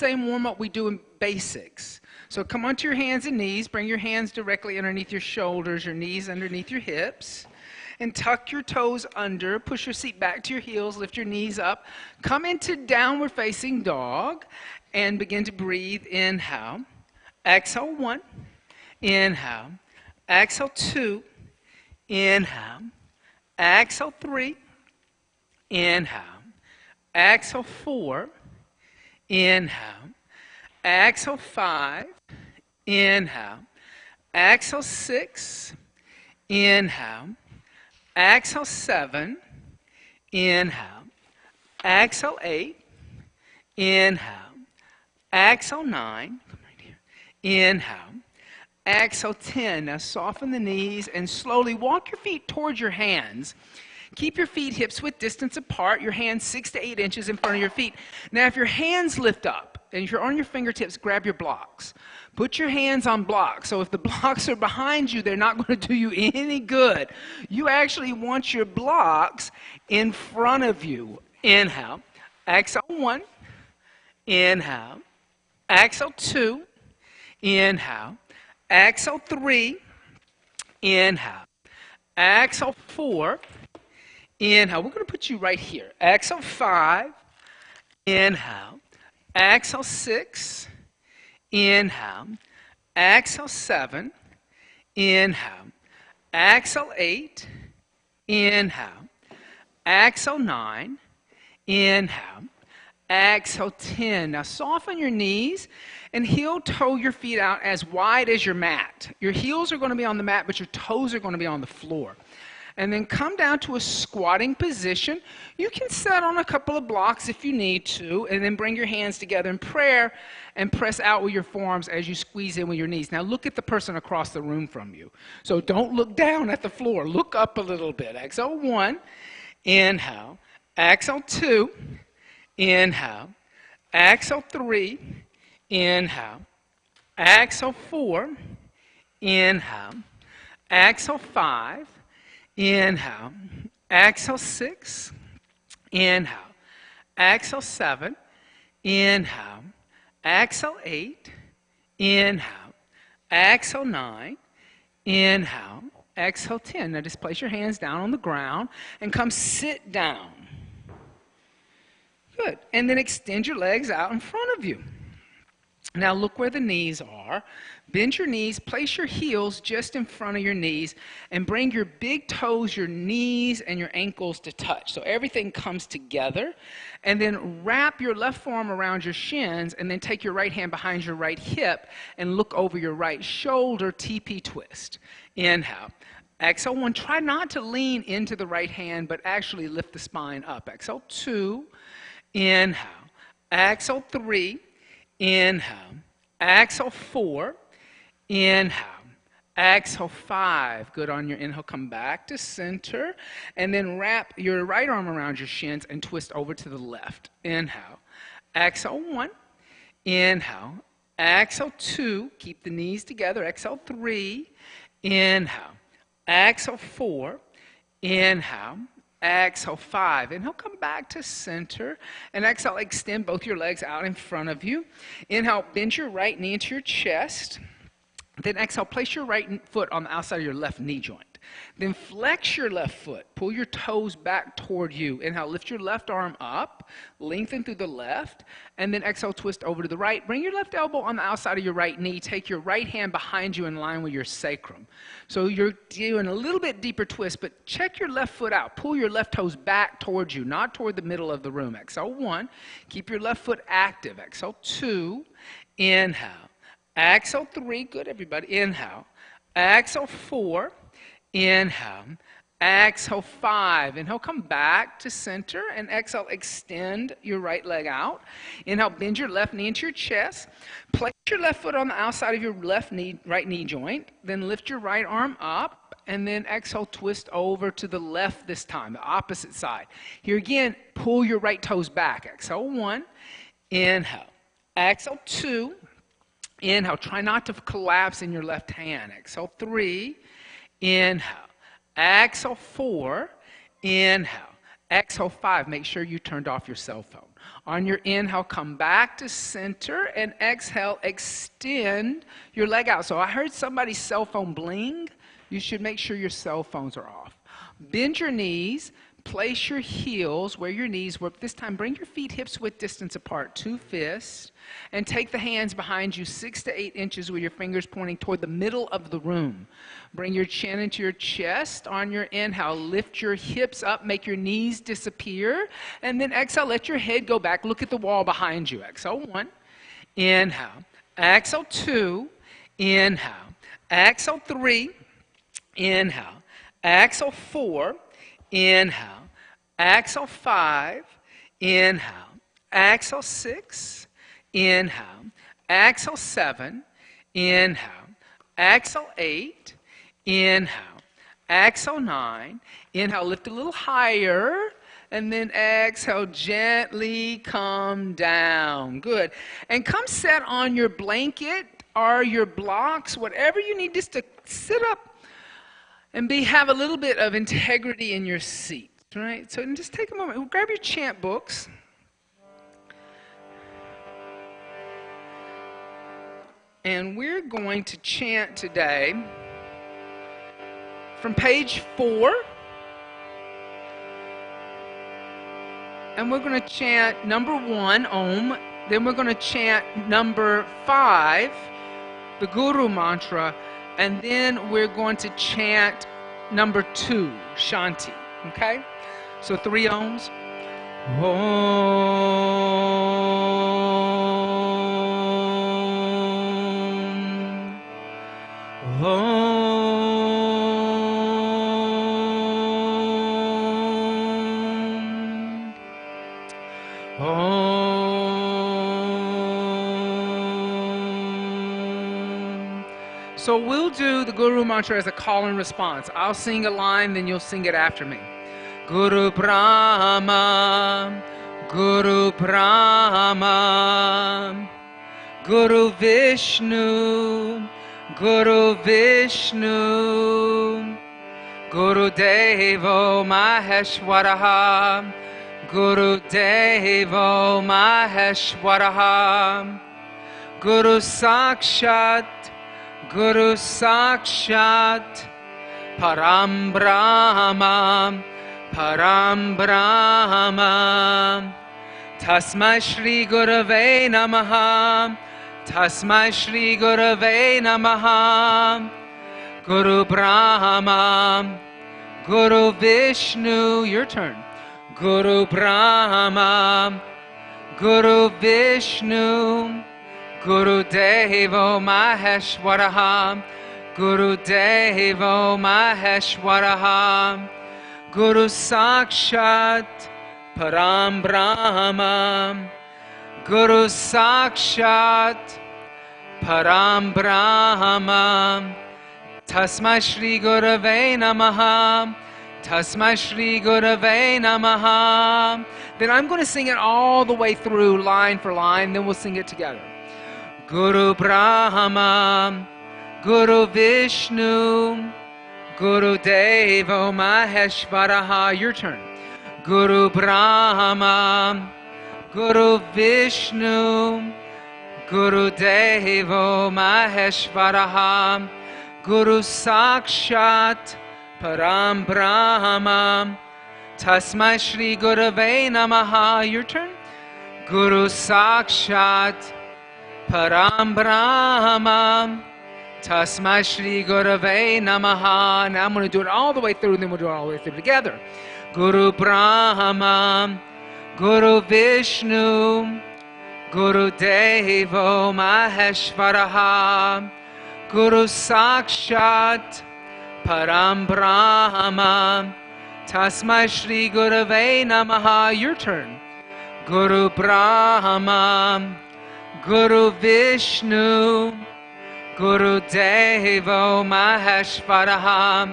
same warm-up we do in basics. So come onto your hands and knees. Bring your hands directly underneath your shoulders, your knees underneath your hips. And tuck your toes under. Push your seat back to your heels. Lift your knees up. Come into downward facing dog. And begin to breathe. Inhale. Exhale, 1. Inhale. Exhale, 2. Inhale. Exhale, 3. Inhale. Exhale, 4. Inhale. Exhale, 5. Inhale. Exhale, 6. Inhale. Exhale, 7. Inhale. Exhale, 8. Inhale. Exhale, 9. Come right here. Inhale. Exhale, 10. Now soften the knees and slowly walk your feet towards your hands. Keep your feet hips width distance apart, your hands 6 to 8 inches in front of your feet. Now if your hands lift up, and if you're on your fingertips, grab your blocks. Put your hands on blocks. So if the blocks are behind you, they're not going to do you any good. You actually want your blocks in front of you. Inhale. Exhale, 1. Inhale. Exhale, 2. Inhale. Exhale, 3. Inhale. Exhale, 4. Inhale. We're going to put you right here. Exhale, 5. Inhale. Exhale, 6. Inhale. Exhale, 7. Inhale. Exhale, 8. Inhale. Exhale, 9. Inhale. Exhale, 10. Now soften your knees and heel toe your feet out as wide as your mat. Your heels are going to be on the mat, but your toes are going to be on the floor. And then come down to a squatting position. You can sit on a couple of blocks if you need to, and then bring your hands together in prayer and press out with your forearms as you squeeze in with your knees. Now look at the person across the room from you. So don't look down at the floor. Look up a little bit. Exhale, 1. Inhale. Exhale, 2. Inhale. Exhale, 3. Inhale. Exhale, 4. Inhale. Exhale, 5. Inhale. Exhale, 6. Inhale. Exhale, 7. Inhale. Exhale, 8. Inhale. Exhale, 9. Inhale. Exhale, 10. Now just place your hands down on the ground and come sit down. Good. And then extend your legs out in front of you. Now look where the knees are. Bend your knees, place your heels just in front of your knees, and bring your big toes, your knees, and your ankles to touch. So everything comes together. And then wrap your left forearm around your shins, and then take your right hand behind your right hip and look over your right shoulder, TP twist. Inhale. Exhale, 1. Try not to lean into the right hand, but actually lift the spine up. Exhale, 2. Inhale. Exhale, 3. Inhale. Exhale, 4. Inhale. Exhale, 5. Good on your inhale. Come back to center. And then wrap your right arm around your shins and twist over to the left. Inhale. Exhale, 1. Inhale. Exhale, 2. Keep the knees together. Exhale, 3. Inhale. Exhale, 4. Inhale. Exhale, 5. Inhale, come back to center. And exhale, extend both your legs out in front of you. Inhale, bend your right knee into your chest. Then exhale, place your right foot on the outside of your left knee joint. Then flex your left foot. Pull your toes back toward you. Inhale, lift your left arm up. Lengthen through the left. And then exhale, twist over to the right. Bring your left elbow on the outside of your right knee. Take your right hand behind you in line with your sacrum. So you're doing a little bit deeper twist, but check your left foot out. Pull your left toes back towards you, not toward the middle of the room. Exhale, 1. Keep your left foot active. Exhale, 2. Inhale. Exhale, 3. Good, everybody. Inhale. Exhale, 4. Inhale. Exhale, 5. Inhale, come back to center. And exhale, extend your right leg out. Inhale, bend your left knee into your chest. Place your left foot on the outside of your right knee joint. Then lift your right arm up. And then exhale, twist over to the left this time, the opposite side. Here again, pull your right toes back. Exhale, 1. Inhale. Exhale, 2. Inhale. Try not to collapse in your left hand. Exhale, 3. Inhale. Exhale, 4. Inhale. Exhale, 5. Make sure you turned off your cell phone. On your inhale, come back to center, and exhale, extend your leg out. So I heard somebody's cell phone bling. You should make sure your cell phones are off. Bend your knees, place your heels where your knees were. This time, bring your feet hips-width distance apart, 2 fists, and take the hands behind you 6 to 8 inches with your fingers pointing toward the middle of the room. Bring your chin into your chest. On your inhale, lift your hips up, make your knees disappear, and then exhale, let your head go back. Look at the wall behind you. Exhale 1, inhale. Exhale 2, inhale. Exhale 3, inhale. Exhale 4, inhale. Exhale 5, inhale. Exhale 6, inhale. Exhale 7, inhale. Exhale 8, inhale. Exhale 9, inhale, lift a little higher, and then exhale, gently come down. Good. And come sit on your blanket or your blocks, whatever you need, just to sit up and have a little bit of integrity in your seat, right? So just take a moment. Grab your chant books. And we're going to chant today from page 4. And we're going to chant number 1, Om. Then we're going to chant number 5, the Guru mantra. And then we're going to chant number 2, Shanti. Okay? So 3 Oms. Om. Om. Om. So we'll do the Guru mantra as a call and response. I'll sing a line, then you'll sing it after me. Guru Brahma, Guru Brahma, Guru Vishnu, Guru Vishnu, Guru Devo Maheshwaraha, Guru Devo Maheshwaraha, Guru Sakshat, Guru Sakshat, Param Brahma, Param Brahma, Tasmai Shri Gurave Namaha, Tasmai Shri Gurave Namaha, Guru Brahma, Guru Vishnu, your turn. Guru Brahma, Guru Vishnu, Guru Devo Maheshwaraha, Guru Devo Maheshwaraha, Guru Sakshat, Param Brahma, Guru Sakshat, Param Brahma, Tasmai Shri Gurave Namaha, Tasmai Shri Gurave Namaha. Then I'm going to sing it all the way through, line for line, then we'll sing it together. Guru Brahma, Guru Vishnu, Guru Devo Maheshwaraha, your turn. Guru Brahma, Guru Vishnu, Guru Devo Maheshwaraha, Guru Sakshat, Param Brahma, Tasmai Shri Gurave Namaha, your turn. Guru Sakshat, Param Brahma, Tasmai Shri Gurave Namaha. Now I'm going to do it all the way through, then we'll do it all the way through together. Guru Brahma, Guru Vishnu, Guru Devo Maheshwaraha, Guru Sakshat, Param Brahma, Tasmai Shri Gurave Namaha. Your turn. Guru Brahma, Guru Vishnu, Guru Devo Maheshwaraha,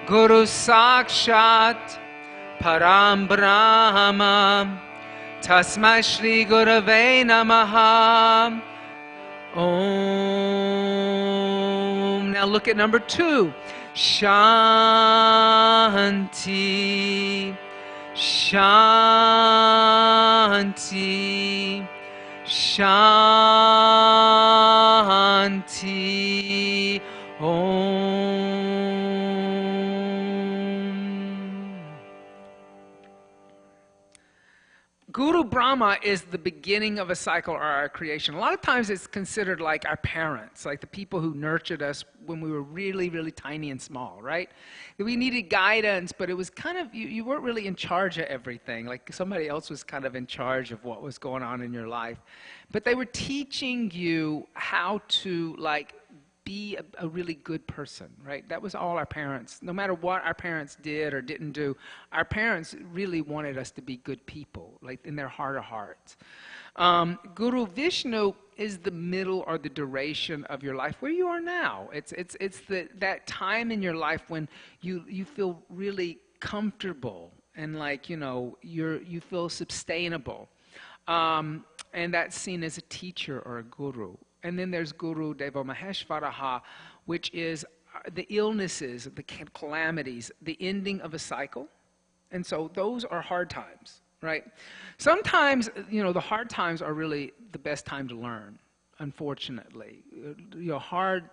Guru Sakshat, Param Brahma, Tasmai Shri Gurave Namaha. Om. Now look at number 2. Shanti, Shanti, Shanti, Om. Guru Brahma is the beginning of a cycle or our creation. A lot of times it's considered like our parents, like the people who nurtured us when we were really, really tiny and small, right? We needed guidance, but it was kind of, you weren't really in charge of everything. Like somebody else was kind of in charge of what was going on in your life. But they were teaching you how to like be a really good person, right? That was all our parents. No matter what our parents did or didn't do, our parents really wanted us to be good people, like in their heart of hearts. Guru Vishnu is the middle or the duration of your life where you are now. It's that time in your life when you feel really comfortable and like, you feel sustainable. And that's seen as a teacher or a guru. And then there's Guru Deva Maheshvaraha, which is the illnesses, the calamities, the ending of a cycle. And so those are hard times, right? Sometimes, the hard times are really the best time to learn, unfortunately. Hard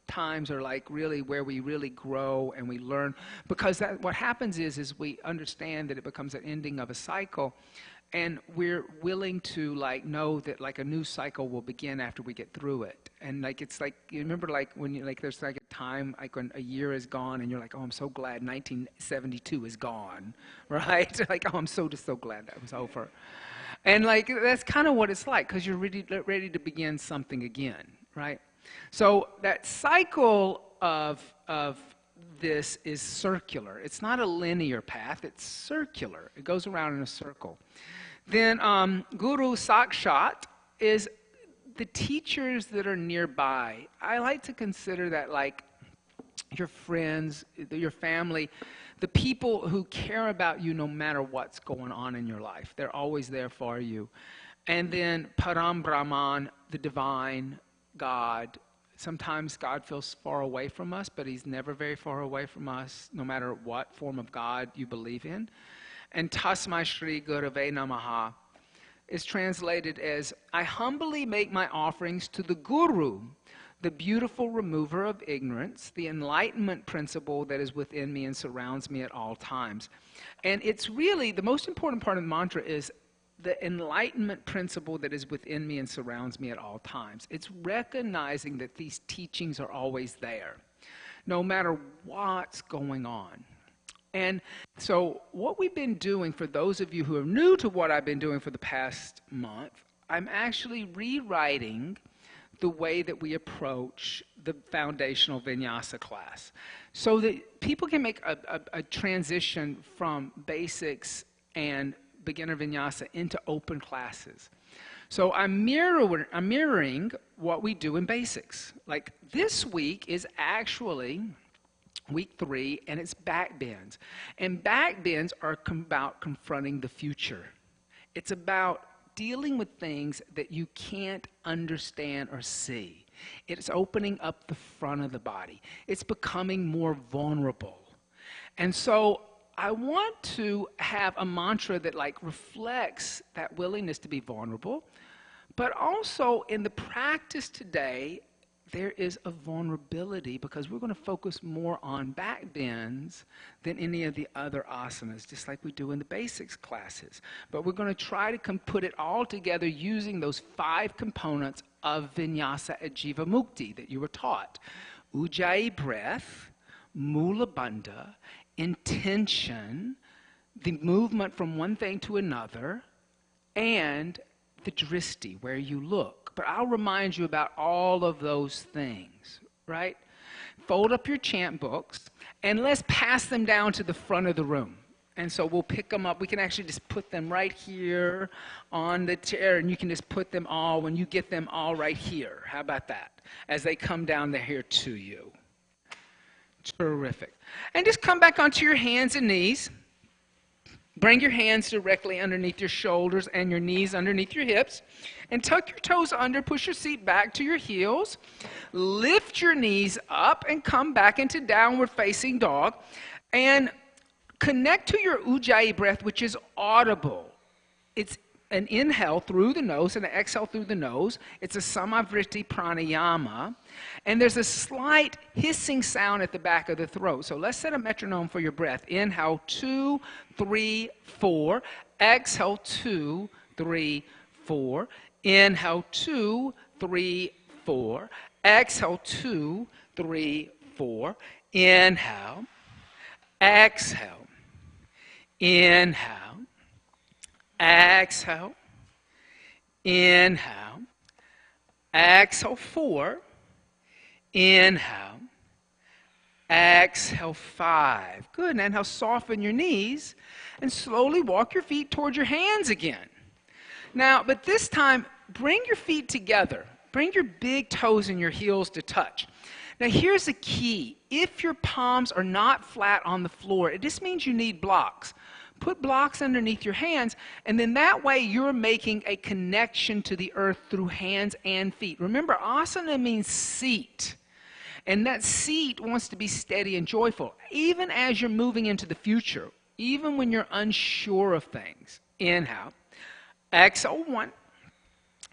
times are like really where we really grow and we learn. Because what happens is we understand that it becomes an ending of a cycle. And we're willing to like know that like a new cycle will begin after we get through it. And like it's like, you remember like when you like there's like a time like when a year is gone and you're like, oh, I'm so glad 1972 is gone, right? Like, oh, I'm so glad that was over. And like that's kind of what it's like because you're ready to begin something again, right? So that cycle of this is circular. It's not a linear path, it's circular. It goes around in a circle. Then Guru Sakshat is the teachers that are nearby. I like to consider that like your friends, your family, the people who care about you no matter what's going on in your life. They're always there for you. And then Param Brahman, the divine God. Sometimes God feels far away from us, but he's never very far away from us, no matter what form of God you believe in. And Tasmai Shri Gurave Namaha is translated as, I humbly make my offerings to the Guru, the beautiful remover of ignorance, the enlightenment principle that is within me and surrounds me at all times. And it's really, the most important part of the mantra is the enlightenment principle that is within me and surrounds me at all times. It's recognizing that these teachings are always there, no matter what's going on. And so what we've been doing, for those of you who are new to what I've been doing for the past month, I'm actually rewriting the way that we approach the foundational Vinyasa class so that people can make a transition from basics and beginner Vinyasa into open classes. So I'm mirroring what we do in basics. Like this week is actually week 3, and it's back bends. And back bends are about confronting the future. It's about dealing with things that you can't understand or see. It's opening up the front of the body. It's becoming more vulnerable. And so I want to have a mantra that like reflects that willingness to be vulnerable, but also in the practice today, there is a vulnerability because we're going to focus more on back bends than any of the other asanas, just like we do in the basics classes. But we're going to try to put it all together using those 5 components of Vinyasa at Jiva Mukti that you were taught. Ujjayi breath, Mula Bandha, intention, the movement from one thing to another, and the dristi, where you look. But I'll remind you about all of those things, right? Fold up your chant books, and let's pass them down to the front of the room. And so we'll pick them up. We can actually just put them right here on the chair, and you can just put them all, when you get them all right here. How about that? As they come down here to you. Terrific. And just come back onto your hands and knees. Bring your hands directly underneath your shoulders and your knees underneath your hips. And tuck your toes under, push your seat back to your heels. Lift your knees up and come back into downward facing dog. And Connect to your Ujjayi breath, which is audible. It's an inhale through the nose and an exhale through the nose. It's a Samavriti pranayama. And there's a slight hissing sound at the back of the throat. So let's set a metronome for your breath. Inhale, 2, 3, 4. Exhale, 2, 3, 4. Inhale, 2, 3, 4. Exhale, 2, 3, 4. Inhale. Exhale. Inhale. Exhale. Inhale. Exhale, 4. Inhale. Exhale, 5. Good. And inhale, soften your knees and slowly walk your feet towards your hands again. Now, but this time, bring your feet together. Bring your big toes and your heels to touch. Now, here's the key. If your palms are not flat on the floor, it just means you need blocks. Put blocks underneath your hands, and then that way you're making a connection to the earth through hands and feet. Remember, asana means seat, and that seat wants to be steady and joyful, even as you're moving into the future, even when you're unsure of things. Inhale. Exhale, 1.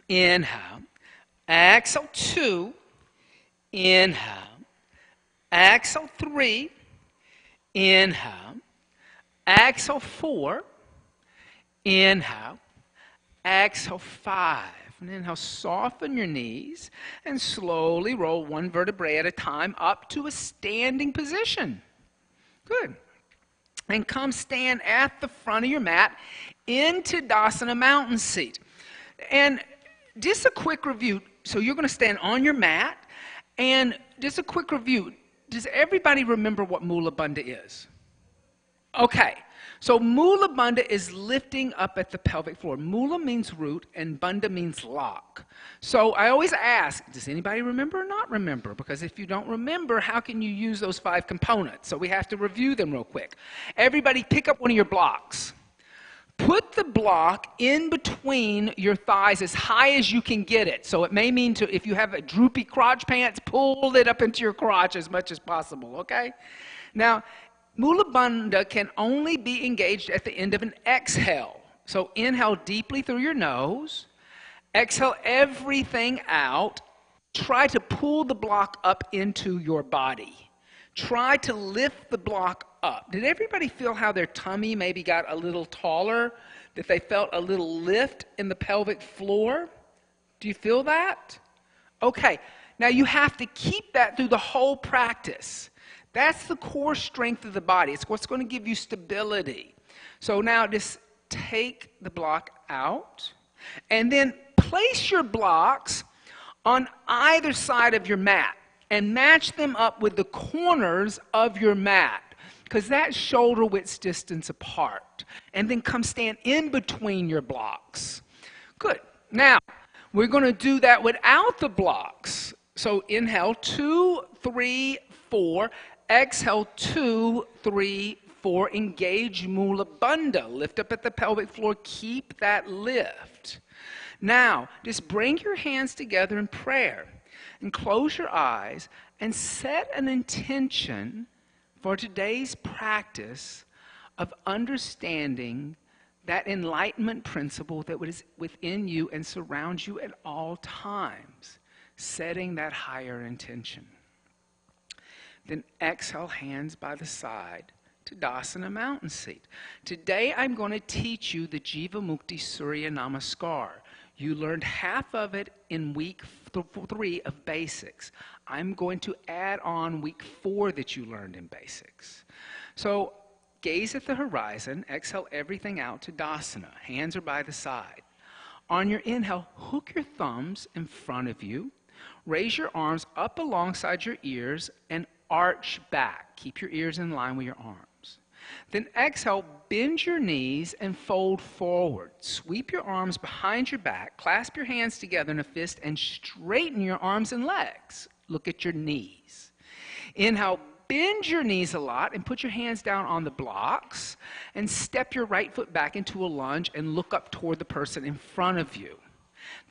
Inhale. Exhale, 2. Inhale. Exhale, 3. Inhale. Exhale, 4. Inhale. Exhale, 5. And inhale, soften your knees and slowly roll one vertebrae at a time up to a standing position. Good. And come stand at the front of your mat in Tadasana mountain seat. And just a quick review. So you're going to stand on your mat, and just a quick review. Does everybody remember what Mula Bandha is? Okay, so Mula Bandha is lifting up at the pelvic floor. Mula means root and Bandha means lock. So I always ask, does anybody remember or not remember? Because if you don't remember, how can you use those 5 components? So we have to review them real quick. Everybody pick up one of your blocks. Put the block in between your thighs as high as you can get it. So it may mean to, if you have a droopy crotch pants, pull it up into your crotch as much as possible, okay? Now, Mula Bandha can only be engaged at the end of an exhale. So inhale deeply through your nose. Exhale everything out. Try to pull the block up into your body. Try to lift the block up. Did everybody feel how their tummy maybe got a little taller? That they felt a little lift in the pelvic floor? Do you feel that? Okay. Now you have to keep that through the whole practice. That's the core strength of the body. It's what's going to give you stability. So now just take the block out and then place your blocks on either side of your mat and match them up with the corners of your mat, because that's shoulder width distance apart. And then come stand in between your blocks. Good. Now, we're going to do that without the blocks. So inhale, 2, 3, 4. Exhale, 2, 3, 4. Engage Mula Bandha. Lift up at the pelvic floor. Keep that lift. Now, just bring your hands together in prayer and close your eyes and set an intention for today's practice of understanding that enlightenment principle that is within you and surrounds you at all times, setting that higher intention. Then exhale, hands by the side, Tadasana mountain seat. Today I'm going to teach you the Jiva Mukti Surya Namaskar. You learned half of it in week 3 of basics. I'm going to add on week 4 that you learned in basics. So gaze at the horizon, exhale everything out to Tadasana. Hands are by the side. On your inhale, hook your thumbs in front of you. Raise your arms up alongside your ears and arch back. Keep your ears in line with your arms. Then exhale, bend your knees and fold forward. Sweep your arms behind your back, clasp your hands together in a fist, and straighten your arms and legs. Look at your knees. Inhale, bend your knees a lot and put your hands down on the blocks and step your right foot back into a lunge and look up toward the person in front of you.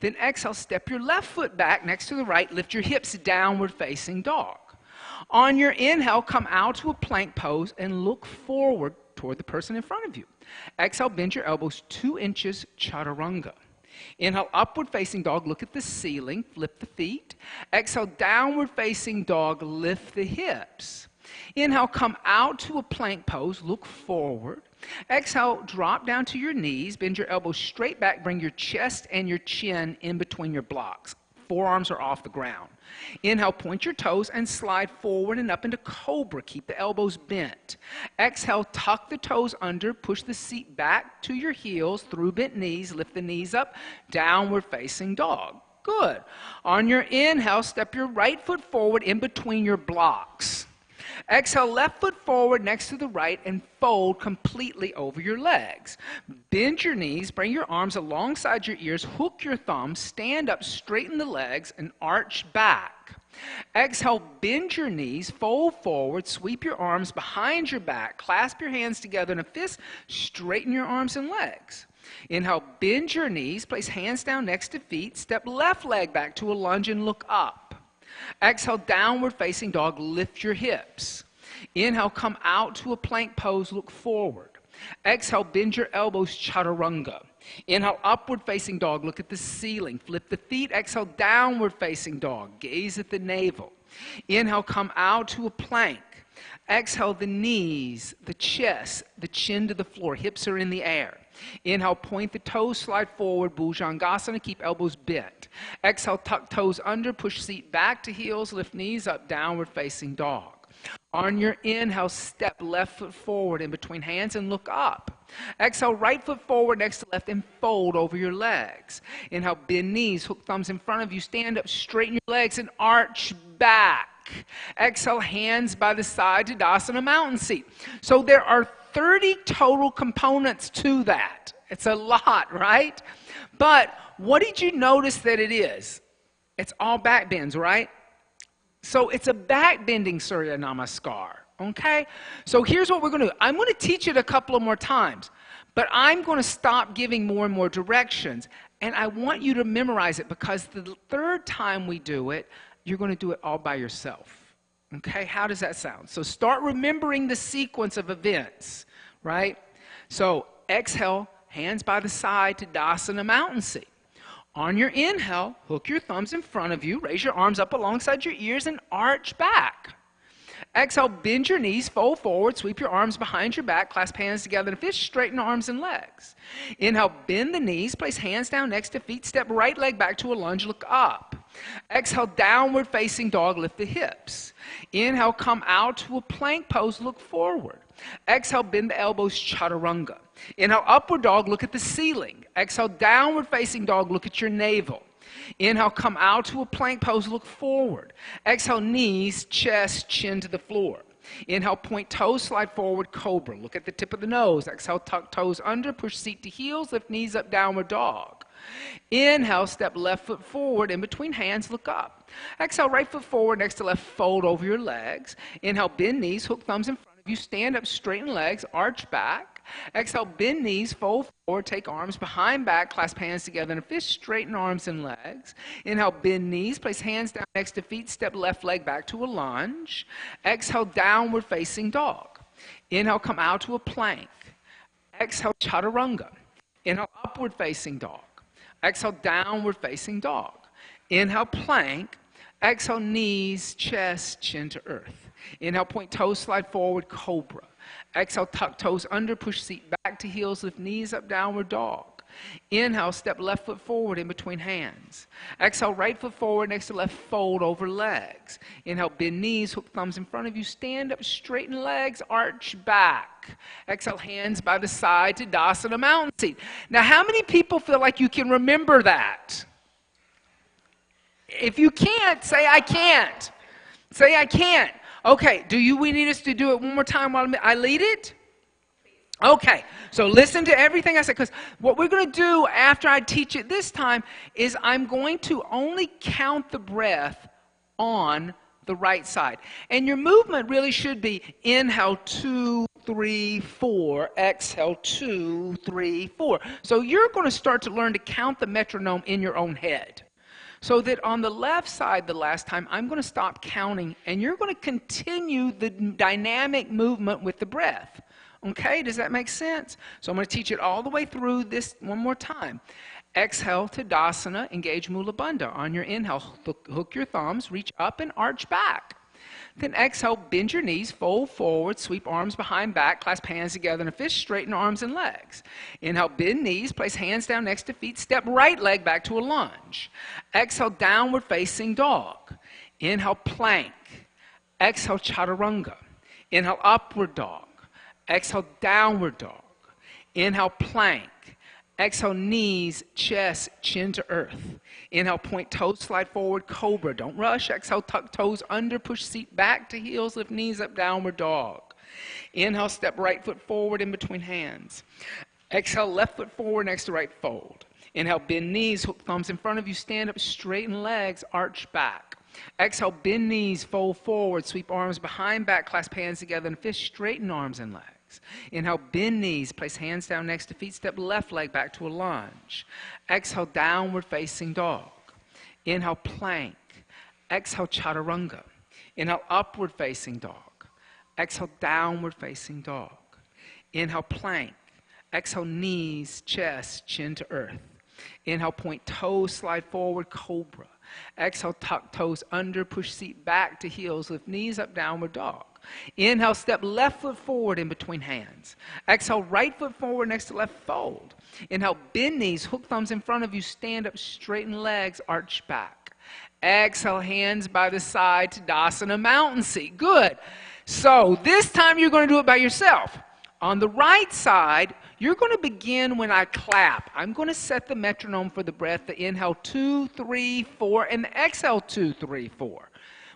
Then exhale, step your left foot back next to the right, lift your hips downward facing dog. On your inhale, come out to a plank pose and look forward toward the person in front of you. Exhale, bend your elbows 2 inches, chaturanga. Inhale, upward facing dog, look at the ceiling, flip the feet. Exhale, downward facing dog, lift the hips. Inhale, come out to a plank pose, look forward. Exhale, drop down to your knees, bend your elbows straight back, bring your chest and your chin in between your blocks. Forearms are off the ground. Inhale, point your toes and slide forward and up into cobra. Keep the elbows bent. Exhale, tuck the toes under, push the seat back to your heels through bent knees, lift the knees up, downward facing dog. Good. On your inhale, step your right foot forward in between your blocks. Exhale, left foot forward next to the right and fold completely over your legs. Bend your knees, bring your arms alongside your ears, hook your thumbs, stand up, straighten the legs, and arch back. Exhale, bend your knees, fold forward, sweep your arms behind your back, clasp your hands together in a fist, straighten your arms and legs. Inhale, bend your knees, place hands down next to feet, step left leg back to a lunge and look up. Exhale, downward facing dog, lift your hips. Inhale, come out to a plank pose, look forward. Exhale, bend your elbows, chaturanga. Inhale, upward facing dog, look at the ceiling, flip the feet. Exhale, downward facing dog, gaze at the navel. Inhale, come out to a plank. Exhale, the knees, the chest, the chin to the floor, hips are in the air. Inhale, point the toes, slide forward, Bhujangasana, keep elbows bent. Exhale, tuck toes under, push seat back to heels, lift knees up, downward facing dog. On your inhale, step left foot forward in between hands and look up. Exhale, right foot forward next to left and fold over your legs. Inhale, bend knees, hook thumbs in front of you, stand up, straighten your legs and arch back. Exhale, hands by the side, Tadasana, mountain seat. So there are 30 total components to that. It's a lot, right? But what did you notice that it is? It's all back bends, right? So it's a back bending Surya Namaskar, okay? So here's what we're going to do. I'm going to teach it a couple of more times, but I'm going to stop giving more and more directions. And I want you to memorize it because the third time we do it, you're going to do it all by yourself. Okay, how does that sound? So start remembering the sequence of events, right? So exhale, hands by the side, Tadasana, mountain seat. On your inhale, hook your thumbs in front of you, raise your arms up alongside your ears and arch back. Exhale, bend your knees, fold forward, sweep your arms behind your back, clasp hands together in a fist, straighten arms and legs. Inhale, bend the knees, place hands down next to feet, step right leg back to a lunge, look up. Exhale, downward facing dog, lift the hips. Inhale, come out to a plank pose, look forward. Exhale, bend the elbows, chaturanga. Inhale, upward dog, look at the ceiling. Exhale, downward facing dog, look at your navel. Inhale, come out to a plank pose, look forward. Exhale, knees, chest, chin to the floor. Inhale, point toes, slide forward, cobra. Look at the tip of the nose. Exhale, tuck toes under, push seat to heels, lift knees up, downward dog. Inhale, step left foot forward, in between hands, look up. Exhale, right foot forward, next to left, fold over your legs. Inhale, bend knees, hook thumbs in front of you, stand up, straighten legs, arch back. Exhale, bend knees, fold forward, take arms behind back, clasp hands together in a fist, straighten arms and legs. Inhale, bend knees, place hands down next to feet, step left leg back to a lunge. Exhale, downward facing dog. Inhale, come out to a plank. Exhale, chaturanga. Inhale, upward facing dog. Exhale, downward facing dog. Inhale, plank. Exhale, knees, chest, chin to earth. Inhale, point toes, slide forward, cobra. Exhale, tuck toes under, push seat back to heels, lift knees up, downward dog. Inhale, step left foot forward in between hands. Exhale, right foot forward next to left, fold over legs. Inhale, bend knees, hook thumbs in front of you, stand up, straighten legs, arch back. Exhale, hands by the side, Tadasana, mountain seat. Now, how many people feel like you can remember that? If you can't, say I can't. Say I can't. Okay, we need us to do it one more time while I lead it? Okay, so listen to everything I said, because what we're going to do after I teach it this time is I'm going to only count the breath on the right side. And your movement really should be inhale, 2, 3, 4, exhale, 2, 3, 4. So you're going to start to learn to count the metronome in your own head. So that on the left side the last time, I'm going to stop counting, and you're going to continue the dynamic movement with the breath. Okay, does that make sense? So I'm going to teach it all the way through this one more time. Exhale, Tadasana, engage Mula Bandha. On your inhale, hook your thumbs, reach up and arch back. Then exhale, bend your knees, fold forward, sweep arms behind back, clasp hands together in a fist, straighten arms and legs. Inhale, bend knees, place hands down next to feet, step right leg back to a lunge. Exhale, downward facing dog. Inhale, plank. Exhale, chaturanga. Inhale, upward dog. Exhale, downward dog. Inhale, plank. Exhale, knees, chest, chin to earth. Inhale, point toes, slide forward, cobra. Don't rush. Exhale, tuck toes under, push seat back to heels, lift knees up, downward dog. Inhale, step right foot forward in between hands. Exhale, left foot forward next to right fold. Inhale, bend knees, hook thumbs in front of you, stand up, straighten legs, arch back. Exhale, bend knees, fold forward, sweep arms behind back, clasp hands together in fist, straighten arms and legs. Inhale, bend knees, place hands down next to feet, step left leg back to a lunge. Exhale, downward facing dog. Inhale, plank. Exhale, chaturanga. Inhale, upward facing dog. Exhale, downward facing dog. Inhale, plank. Exhale, knees, chest, chin to earth. Inhale, point toes, slide forward, cobra. Exhale, tuck toes under, push seat back to heels, lift knees up, downward dog. Inhale, step left foot forward in between hands. Exhale, right foot forward next to left fold. Inhale, bend knees, hook thumbs in front of you, stand up, straighten legs, arch back. Exhale, hands by the side, Tadasana, mountain seat. Good. So this time you're going to do it by yourself. On the right side, you're going to begin when I clap. I'm going to set the metronome for the breath, the inhale 2, 3, 4, and the exhale 2, 3, 4.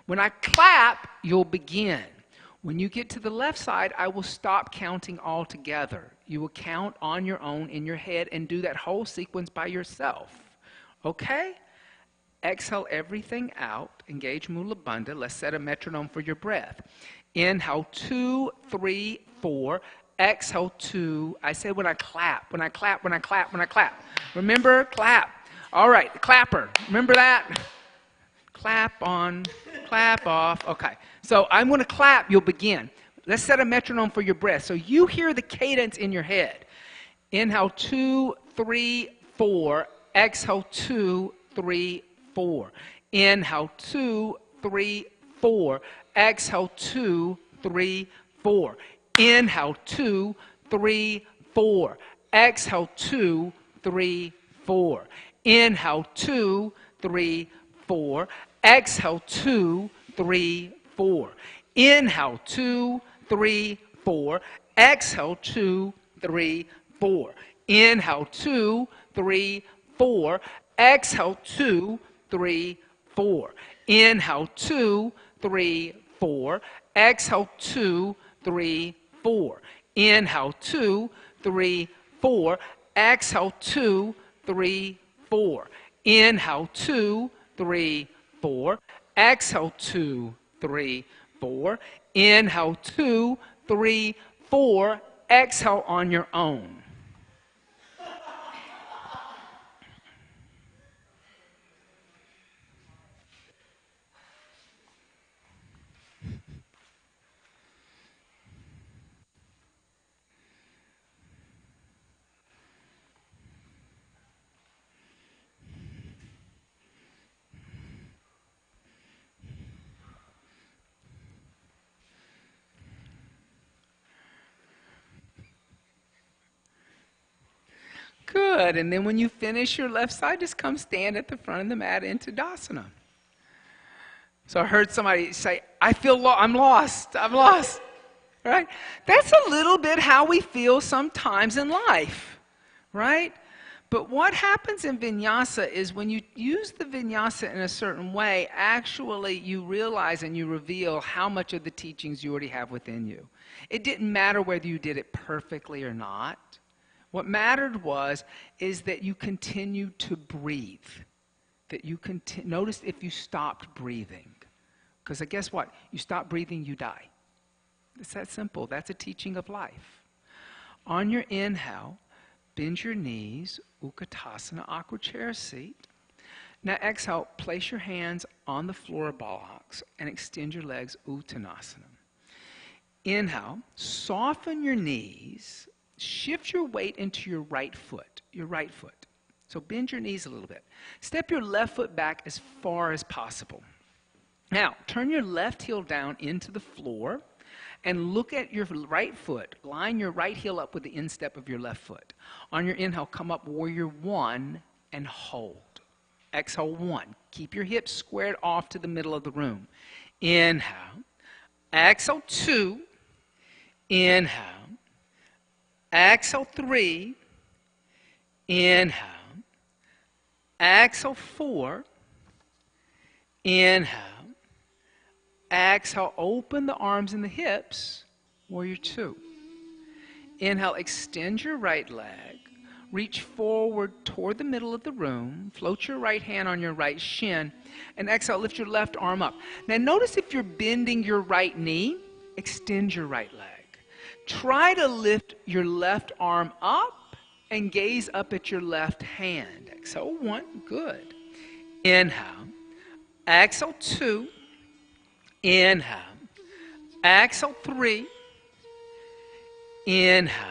When I clap, you'll begin. When you get to the left side, I will stop counting altogether. You will count on your own in your head and do that whole sequence by yourself. Okay? Exhale everything out. Engage Mula Bandha. Let's set a metronome for your breath. Inhale 2, 3, 4. Exhale 2. I said when I clap, when I clap, when I clap, when I clap. Remember? Clap. All right, the clapper. Remember that? Clap on, clap off. Okay. So I'm going to clap. You'll begin. Let's set a metronome for your breath. So you hear the cadence in your head. Inhale 2, 3, 4. Exhale 2, 3, 4. Inhale 2, 3, 4. Exhale 2, 3, 4. Inhale 2, 3, 4. Exhale 2, 3, 4. Inhale 2, 3, 4. Exhale 2, 3, 4. Inhale 2, 3, 4. Exhale 2, 3, 4. Inhale 2, 3, 4. Exhale 2, 3, 4. Inhale 2, 3, 4. Exhale 2, 3, 4. Inhale 2, 3, 4. Exhale 2, 3, 4. Inhale 2, 3, 4. Exhale 2, 3, 4. Inhale 2, 3, 4. Exhale on your own. Good. And then when you finish your left side, just come stand at the front of the mat in Tadasana. So I heard somebody say, I'm lost. I'm lost. Right? That's a little bit how we feel sometimes in life. Right? But what happens in Vinyasa is when you use the Vinyasa in a certain way, actually you realize and you reveal how much of the teachings you already have within you. It didn't matter whether you did it perfectly or not. What mattered is that you continued to breathe. That you notice if you stopped breathing. Because guess what? You stop breathing, you die. It's that simple. That's a teaching of life. On your inhale, bend your knees, Utkatasana, awkward chair seat. Now exhale, place your hands on the floor blocks and extend your legs, Uttanasana. Inhale, soften your knees, shift your weight into your right foot, So bend your knees a little bit. Step your left foot back as far as possible. Now, turn your left heel down into the floor and look at your right foot. Line your right heel up with the instep of your left foot. On your inhale, come up warrior one and hold. Exhale, one. Keep your hips squared off to the middle of the room. Inhale. Exhale, two. Inhale. Exhale, three. Inhale. Exhale, four. Inhale. Exhale, open the arms and the hips. Warrior two. Inhale, extend your right leg. Reach forward toward the middle of the room. Float your right hand on your right shin. And exhale, lift your left arm up. Now notice if you're bending your right knee, extend your right leg. Try to lift your left arm up and gaze up at your left hand. Exhale, one, good. Inhale. Exhale, two. Inhale. Exhale, three. Inhale.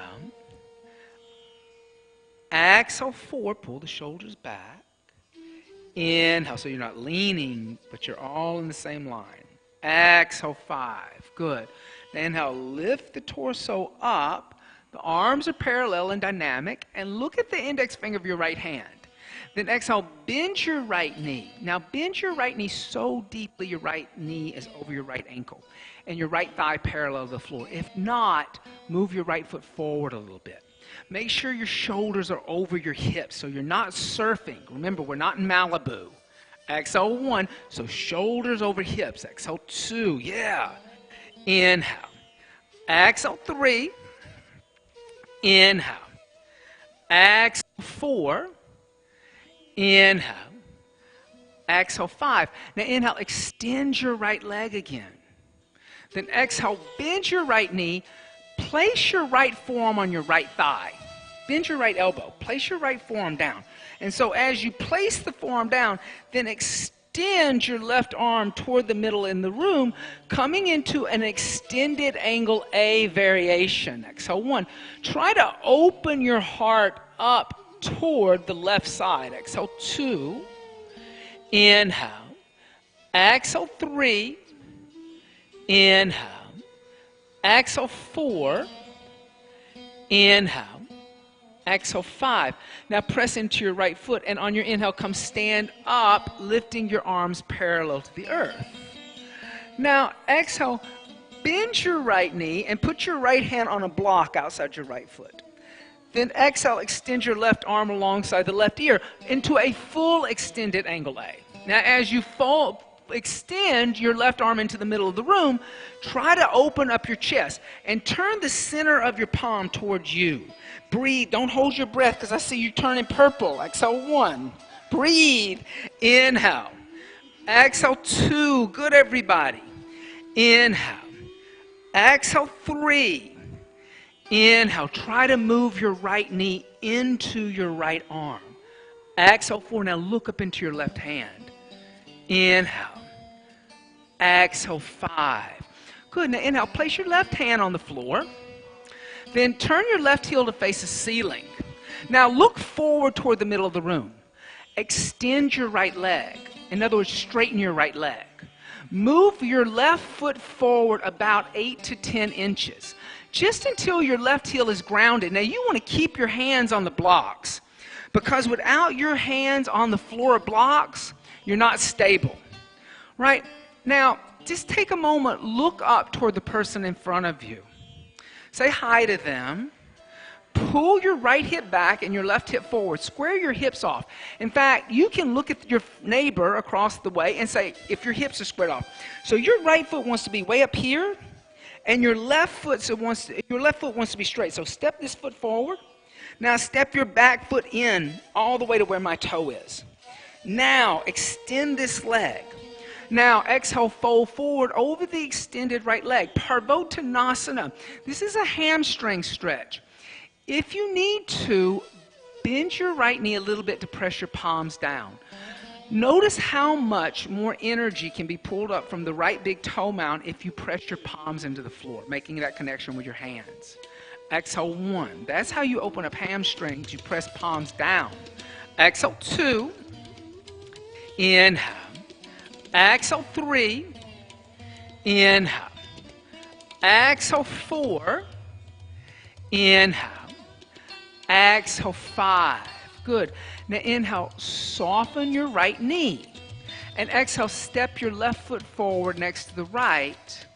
Exhale, four. Pull the shoulders back. Inhale, so you're not leaning, but you're all in the same line. Exhale, five. Good. Now inhale, lift the torso up. The arms are parallel and dynamic. And look at the index finger of your right hand. Then exhale, bend your right knee. Now bend your right knee so deeply your right knee is over your right ankle. And your right thigh parallel to the floor. If not, move your right foot forward a little bit. Make sure your shoulders are over your hips so you're not surfing. Remember, we're not in Malibu. Exhale, one. So shoulders over hips. Exhale, two. Yeah. Inhale. Exhale, three. Inhale. Exhale, four. Inhale. Exhale, five. Now inhale, extend your right leg again. Then exhale, bend your right knee. Place your right forearm on your right thigh. Bend your right elbow. Place your right forearm down. And so as you place the forearm down, then extend your left arm toward the middle in the room, coming into an extended angle A variation. Exhale, one. Try to open your heart up toward the left side. Exhale, two. Inhale. Exhale, three. Inhale. Exhale, four. Inhale. Exhale, five. Now press into your right foot, and on your inhale, come stand up, lifting your arms parallel to the earth. Now exhale, bend your right knee and put your right hand on a block outside your right foot. Then exhale, extend your left arm alongside the left ear into a full extended angle A. Now as you extend your left arm into the middle of the room, try to open up your chest and turn the center of your palm towards you. Breathe. Don't hold your breath because I see you turning purple. Exhale, one. Breathe. Inhale. Exhale, two. Good, everybody. Inhale. Exhale, three. Inhale. Try to move your right knee into your right arm. Exhale, four. Now look up into your left hand. Inhale. Exhale, five. Good. Now inhale. Place your left hand on the floor. Then turn your left heel to face the ceiling. Now look forward toward the middle of the room. Extend your right leg. In other words, straighten your right leg. Move your left foot forward about 8 to 10 inches, just until your left heel is grounded. Now you want to keep your hands on the blocks, because without your hands on the floor of blocks, you're not stable. Right? Now, just take a moment, look up toward the person in front of you. Say hi to them. Pull your right hip back and your left hip forward. Square your hips off. In fact, you can look at your neighbor across the way and say, if your hips are squared off. So your right foot wants to be way up here, and your left foot wants to be straight. So step this foot forward. Now step your back foot in all the way to where my toe is. Now extend this leg. Now exhale, fold forward over the extended right leg. Parvottanasana. This is a hamstring stretch. If you need to, bend your right knee a little bit to press your palms down. Notice how much more energy can be pulled up from the right big toe mound if you press your palms into the floor, making that connection with your hands. Exhale 1. That's how you open up hamstrings. You press palms down. Exhale 2. Inhale. Exhale 3. Inhale. Exhale 4. Inhale. Exhale 5. Good. Now inhale, soften your right knee. And exhale, step your left foot forward next to the right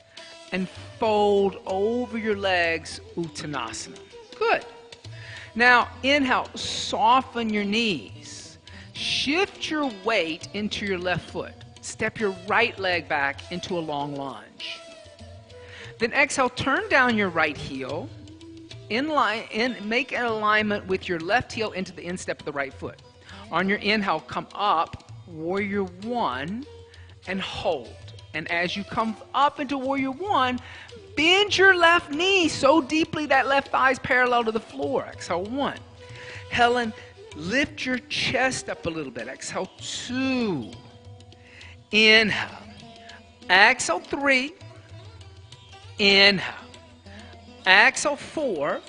and fold over your legs, Uttanasana. Good. Now inhale, soften your knees. Shift your weight into your left foot. Step your right leg back into a long lunge. Then exhale, turn down your right heel. Make an alignment with your left heel into the instep of the right foot. On your inhale, come up, warrior 1, and hold. And as you come up into warrior 1, bend your left knee so deeply that left thigh is parallel to the floor. Exhale 1. Helen, lift your chest up a little bit. Exhale 2. Inhale. Exhale 3. Inhale. Exhale 4.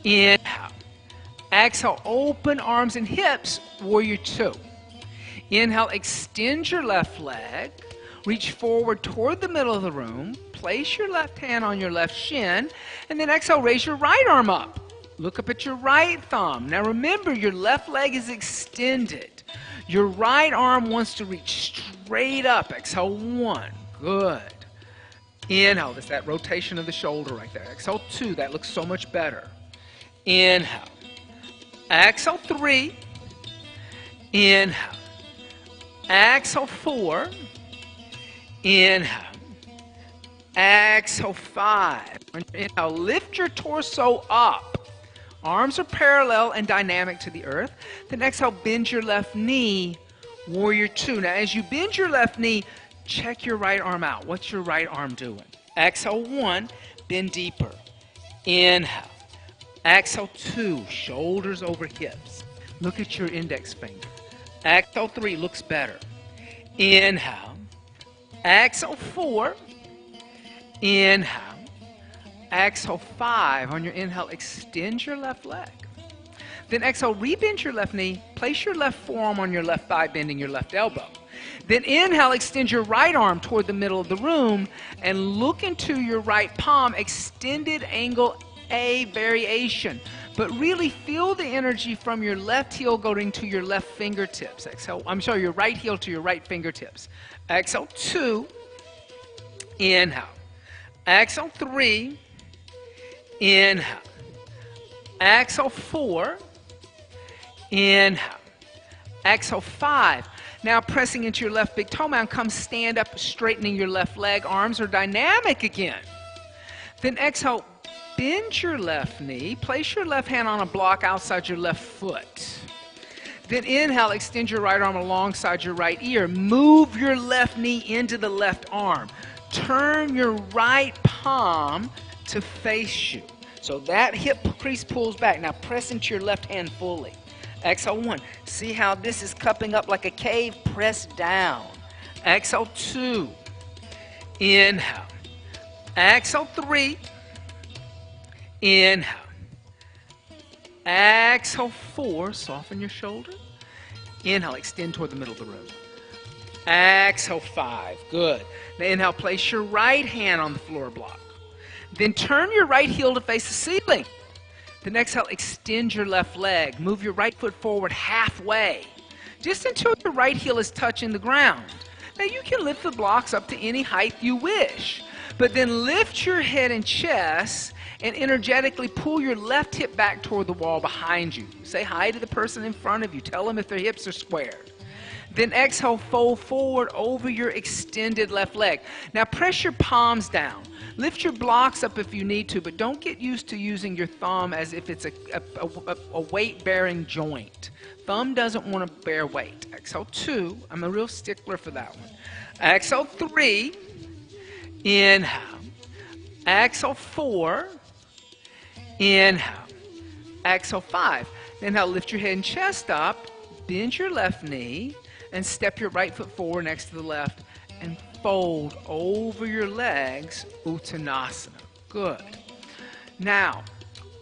Inhale. Exhale, open arms and hips, warrior 2. Inhale, extend your left leg. Reach forward toward the middle of the room. Place your left hand on your left shin. And then exhale, raise your right arm up. Look up at your right thumb. Now remember, your left leg is extended. Your right arm wants to reach straight up. Exhale 1. Good. Inhale, that's that rotation of the shoulder right there. Exhale 2, that looks so much better. Inhale. Exhale 3. Inhale. Exhale 4. Inhale. Exhale 5. Inhale, lift your torso up. Arms are parallel and dynamic to the earth. Then exhale, bend your left knee, warrior 2. Now as you bend your left knee, check your right arm out. What's your right arm doing? Exhale 1, bend deeper. Inhale. Exhale 2, shoulders over hips. Look at your index finger. Exhale 3, looks better. Inhale. Exhale 4. Inhale. Exhale 5. On your inhale, extend your left leg. Then exhale, rebend your left knee. Place your left forearm on your left thigh, bending your left elbow. Then inhale, extend your right arm toward the middle of the room and look into your right palm, extended angle A variation. But really feel the energy from your left heel going to your left fingertips. Exhale, your right heel to your right fingertips. Exhale 2. Inhale. Exhale 3. Inhale. Exhale 4. Inhale. Exhale 5. Now pressing into your left big toe mound, come stand up, straightening your left leg. Arms are dynamic again. Then exhale, bend your left knee. Place your left hand on a block outside your left foot. Then inhale, extend your right arm alongside your right ear. Move your left knee into the left arm. Turn your right palm to face you. So that hip crease pulls back. Now press into your left hand fully. Exhale 1. See how this is cupping up like a cave? Press down. Exhale 2. Inhale. Exhale 3. Inhale. Exhale 4. Soften your shoulder. Inhale. Extend toward the middle of the room. Exhale 5. Good. Now inhale. Place your right hand on the floor block. Then turn your right heel to face the ceiling. Then exhale, extend your left leg. Move your right foot forward halfway, just until your right heel is touching the ground. Now you can lift the blocks up to any height you wish, but then lift your head and chest and energetically pull your left hip back toward the wall behind you. Say hi to the person in front of you. Tell them if their hips are squared. Then exhale, fold forward over your extended left leg. Now press your palms down. Lift your blocks up if you need to, but don't get used to using your thumb as if it's a weight-bearing joint. Thumb doesn't want to bear weight. Exhale 2. I'm a real stickler for that one. Exhale 3. Inhale. Exhale 4. Inhale. Exhale 5. Inhale, lift your head and chest up. Bend your left knee. and step your right foot forward next to the left and fold over your legs, Uttanasana. Good. Now,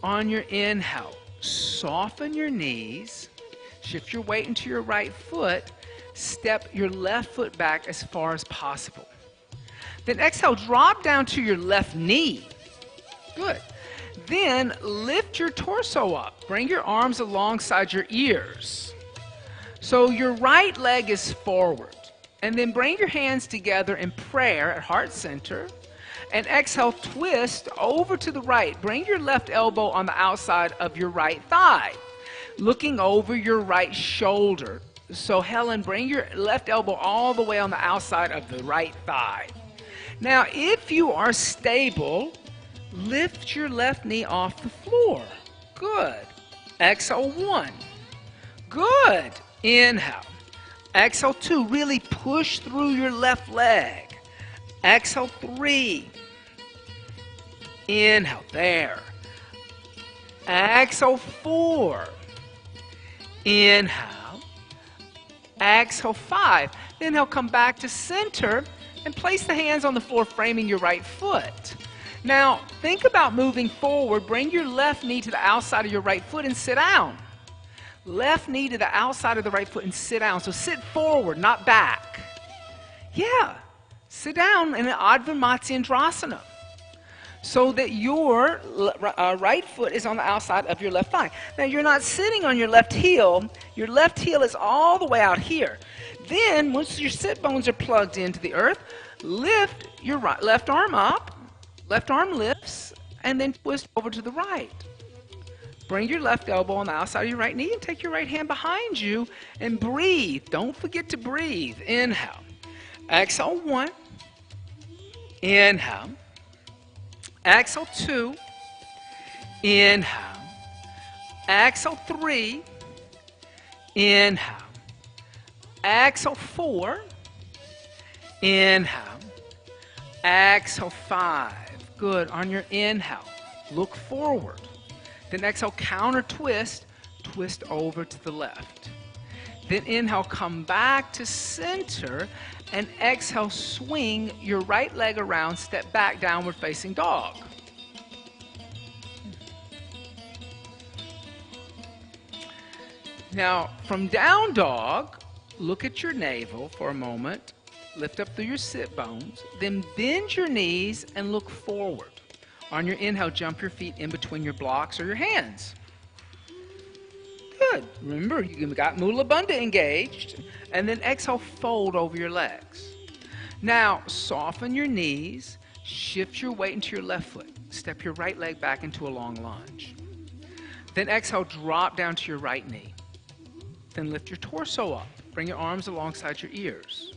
on your inhale, soften your knees, shift your weight into your right foot, step your left foot back as far as possible. Then exhale, drop down to your left knee. Good. Then lift your torso up. Bring your arms alongside your ears. So your right leg is forward. And then bring your hands together in prayer at heart center. And exhale, twist over to the right. Bring your left elbow on the outside of your right thigh, looking over your right shoulder. So Helen, bring your left elbow all the way on the outside of the right thigh. Now, if you are stable, lift your left knee off the floor. Good. Exhale, 1. Good. Inhale. Exhale, 2. Really push through your left leg. Exhale, 3. Inhale. There. Exhale, 4. Inhale. Exhale, 5. Then he'll come back to center and place the hands on the floor, framing your right foot. Now, think about moving forward. Bring your left knee to the outside of your right foot and sit down. Left knee to the outside of the right foot and sit down. So sit forward, not back. Yeah. Sit down in an Adva Matsyendrasana so that your right foot is on the outside of your left thigh. Now, you're not sitting on your left heel. Your left heel is all the way out here. Then, once your sit bones are plugged into the earth, lift your left arm up. Left arm lifts, and then twist over to the right. Bring your left elbow on the outside of your right knee and take your right hand behind you and breathe. Don't forget to breathe. Inhale. Exhale, 1. Inhale. Exhale, 2. Inhale. Exhale, 3. Inhale. Exhale, 4. Inhale. Exhale, 5. Good. On your inhale, look forward. Then exhale, counter twist, twist over to the left. Then inhale, come back to center, and exhale, swing your right leg around, step back, downward facing dog. Now, from down dog, look at your navel for a moment. Lift up through your sit bones. Then bend your knees and look forward. On your inhale, jump your feet in between your blocks or your hands. Good. Remember, you've got Mula Bandha engaged. And then exhale, fold over your legs. Now, soften your knees. Shift your weight into your left foot. Step your right leg back into a long lunge. Then exhale, drop down to your right knee. Then lift your torso up. Bring your arms alongside your ears.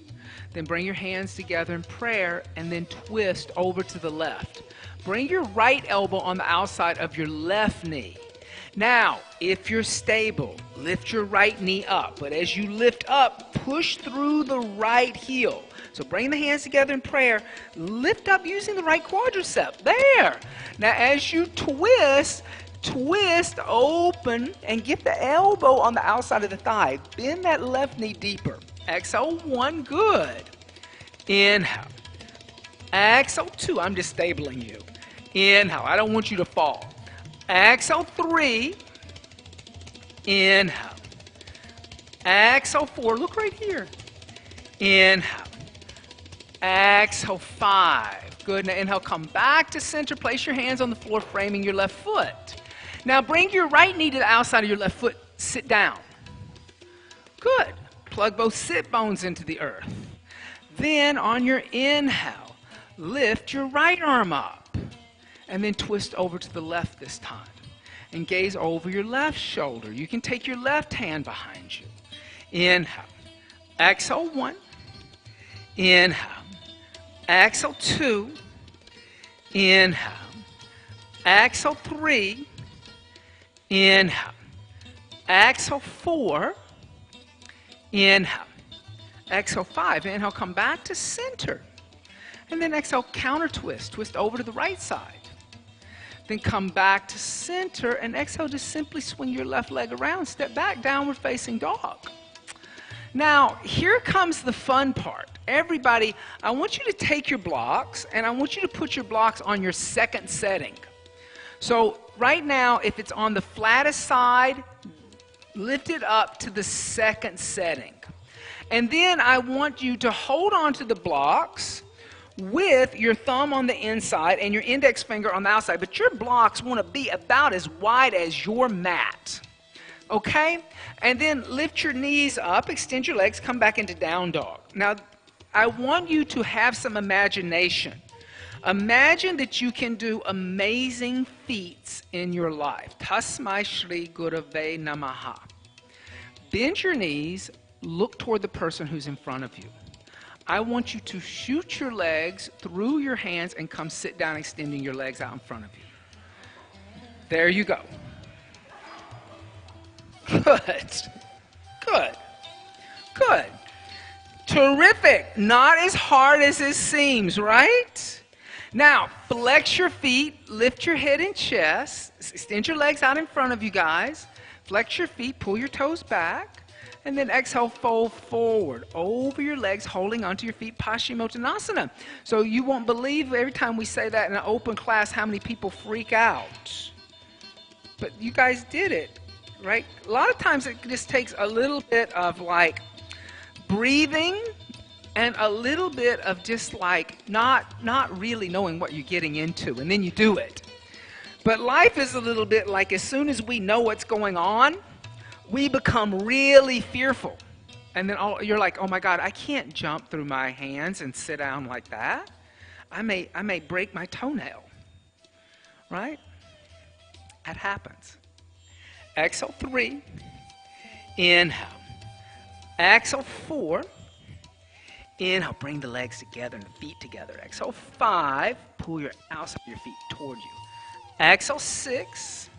Then bring your hands together in prayer and then twist over to the left. Bring your right elbow on the outside of your left knee. Now, if you're stable, lift your right knee up. But as you lift up, push through the right heel. So bring the hands together in prayer. Lift up using the right quadricep. There. Now, as you twist, open, and get the elbow on the outside of the thigh. Bend that left knee deeper. Exhale, 1, good. Inhale. Exhale, 2, I'm just stabling you. Inhale, I don't want you to fall. Exhale, 3. Inhale. Exhale, 4, look right here. Inhale. Exhale, 5. Good, now inhale, come back to center. Place your hands on the floor, framing your left foot. Now bring your right knee to the outside of your left foot. Sit down. Good. Plug both sit bones into the earth. Then on your inhale, lift your right arm up. And then twist over to the left this time. And gaze over your left shoulder. You can take your left hand behind you. Inhale. Exhale, 1. Inhale. Exhale, 2. Inhale. Exhale, 3. Inhale. Exhale, 4. Inhale. Exhale, 5. Inhale, come back to center. And then exhale, counter twist. Twist over to the right side. Then come back to center and exhale, just simply swing your left leg around. Step back, downward facing dog. Now, here comes the fun part. Everybody, I want you to take your blocks, and I want you to put your blocks on your second setting. So right now, if it's on the flattest side, lift it up to the second setting. And then I want you to hold on to the blocks with your thumb on the inside and your index finger on the outside. But your blocks want to be about as wide as your mat. Okay? And then lift your knees up, extend your legs, come back into down dog. Now, I want you to have some imagination. Imagine that you can do amazing feats in your life. Tasmai Shri Gurave Namaha. Bend your knees, look toward the person who's in front of you. I want you to shoot your legs through your hands and come sit down, extending your legs out in front of you. There you go. Good. Good. Good. Terrific. Not as hard as it seems, right? Now, flex your feet, lift your head and chest, extend your legs out in front of you guys. Flex your feet, pull your toes back. And then exhale, fold forward over your legs, holding onto your feet, Paschimottanasana. So you won't believe every time we say that in an open class how many people freak out. But you guys did it, right? A lot of times it just takes a little bit of like breathing and a little bit of just like not really knowing what you're getting into, and then you do it. But life is a little bit like as soon as we know what's going on, we become really fearful. And then you're like, oh my God, I can't jump through my hands and sit down like that. I may break my toenail. Right? That happens. Exhale 3. Inhale. Exhale 4. Inhale, bring the legs together and the feet together. Exhale 5. Pull your outside of your feet toward you. Exhale 6.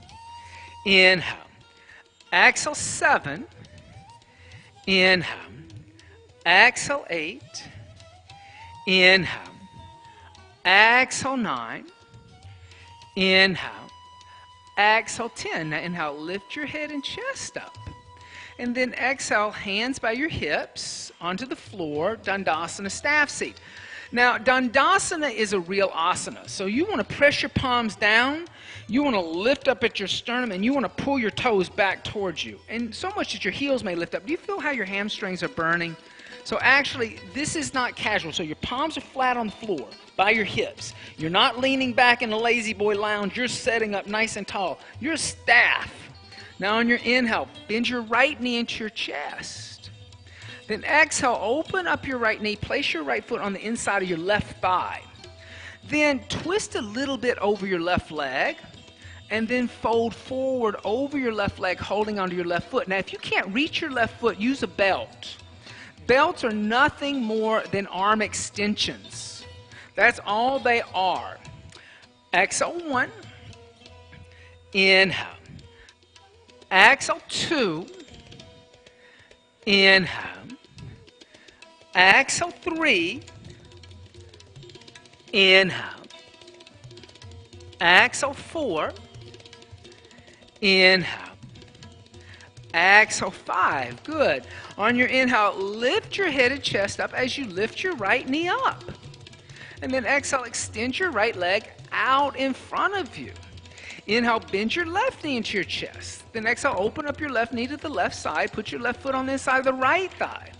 Inhale. Exhale 7, inhale. Exhale 8, inhale. Exhale 9, inhale. Exhale 10. Now inhale, lift your head and chest up. And then exhale, hands by your hips onto the floor, Dandasana staff seat. Now, Dandasana is a real asana. So you want to press your palms down, you want to lift up at your sternum, and you want to pull your toes back towards you. And so much that your heels may lift up. Do you feel how your hamstrings are burning? So actually, this is not casual. So your palms are flat on the floor by your hips. You're not leaning back in a lazy boy lounge. You're setting up nice and tall. You're a staff. Now on your inhale, bend your right knee into your chest. Then exhale, open up your right knee, place your right foot on the inside of your left thigh. Then twist a little bit over your left leg, and then fold forward over your left leg, holding onto your left foot. Now, if you can't reach your left foot, use a belt. Belts are nothing more than arm extensions. That's all they are. Exhale 1. Inhale. Exhale 2. Inhale. Exhale 3. Inhale. Exhale 4. Inhale. Exhale 5. Good. On your inhale, lift your head and chest up as you lift your right knee up. And then exhale, extend your right leg out in front of you. Inhale, bend your left knee into your chest. Then exhale, open up your left knee to the left side. Put your left foot on the inside of the right thigh.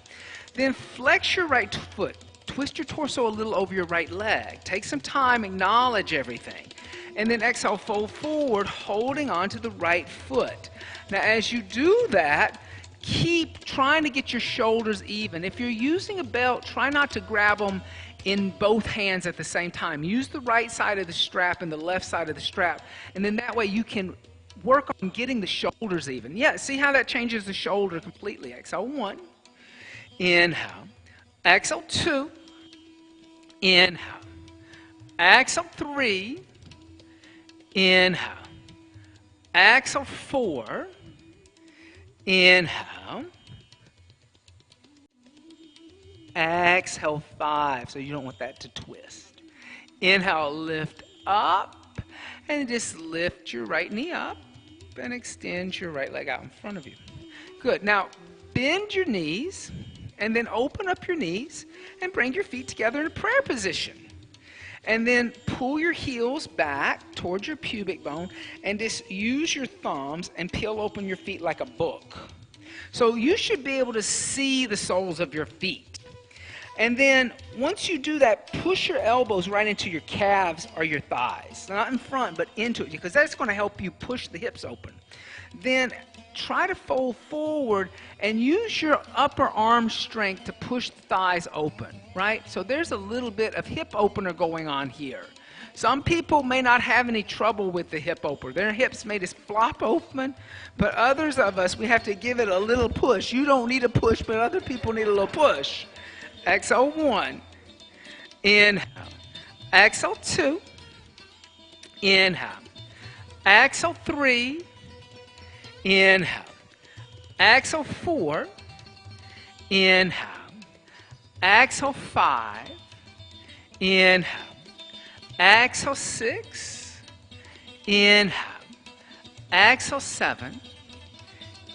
Then flex your right foot. Twist your torso a little over your right leg. Take some time, acknowledge everything. And then exhale, fold forward, holding on to the right foot. Now as you do that, keep trying to get your shoulders even. If you're using a belt, try not to grab them in both hands at the same time. Use the right side of the strap and the left side of the strap. And then that way you can work on getting the shoulders even. Yeah, see how that changes the shoulder completely. Exhale 1. Inhale. Exhale 2. Inhale. Exhale 3. Inhale. Exhale 4. Inhale. Exhale 5. So you don't want that to twist. Inhale, lift up. And just lift your right knee up. And extend your right leg out in front of you. Good. Now, bend your knees, and then open up your knees and bring your feet together in a prayer position. And then pull your heels back towards your pubic bone and just use your thumbs and peel open your feet like a book. So you should be able to see the soles of your feet. And then once you do that, push your elbows right into your calves or your thighs. Not in front, but into it, because that's going to help you push the hips open. Then try to fold forward and use your upper arm strength to push the thighs open, right? So there's a little bit of hip opener going on here. Some people may not have any trouble with the hip opener. Their hips may just flop open, but others of us, we have to give it a little push. You don't need a push, but other people need a little push. Exhale 1, inhale. Exhale 2, inhale. Exhale 3, inhale. Exhale 4, inhale. Exhale 5, inhale. Exhale 6, inhale. Exhale 7,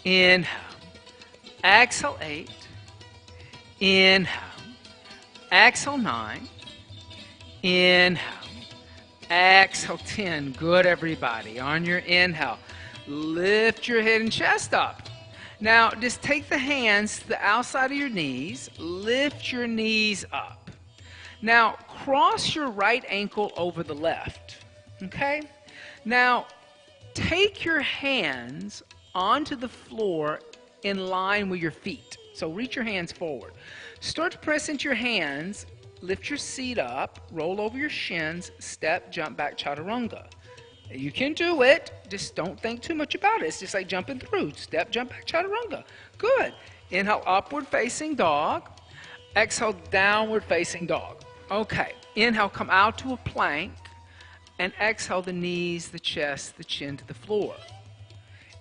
inhale. Exhale 8, inhale. Exhale 9, inhale. Exhale 10. Good, everybody. On your inhale, lift your head and chest up. Now, just take the hands to the outside of your knees, lift your knees up. Now, cross your right ankle over the left, okay? Now, take your hands onto the floor in line with your feet. So reach your hands forward. Start to press into your hands, lift your seat up, roll over your shins, step, jump back, chaturanga. You can do it, just don't think too much about it. It's just like jumping through. Step, jump back, chaturanga. Good. Inhale, upward facing dog. Exhale, downward facing dog. Okay. Inhale, come out to a plank. And exhale, the knees, the chest, the chin to the floor.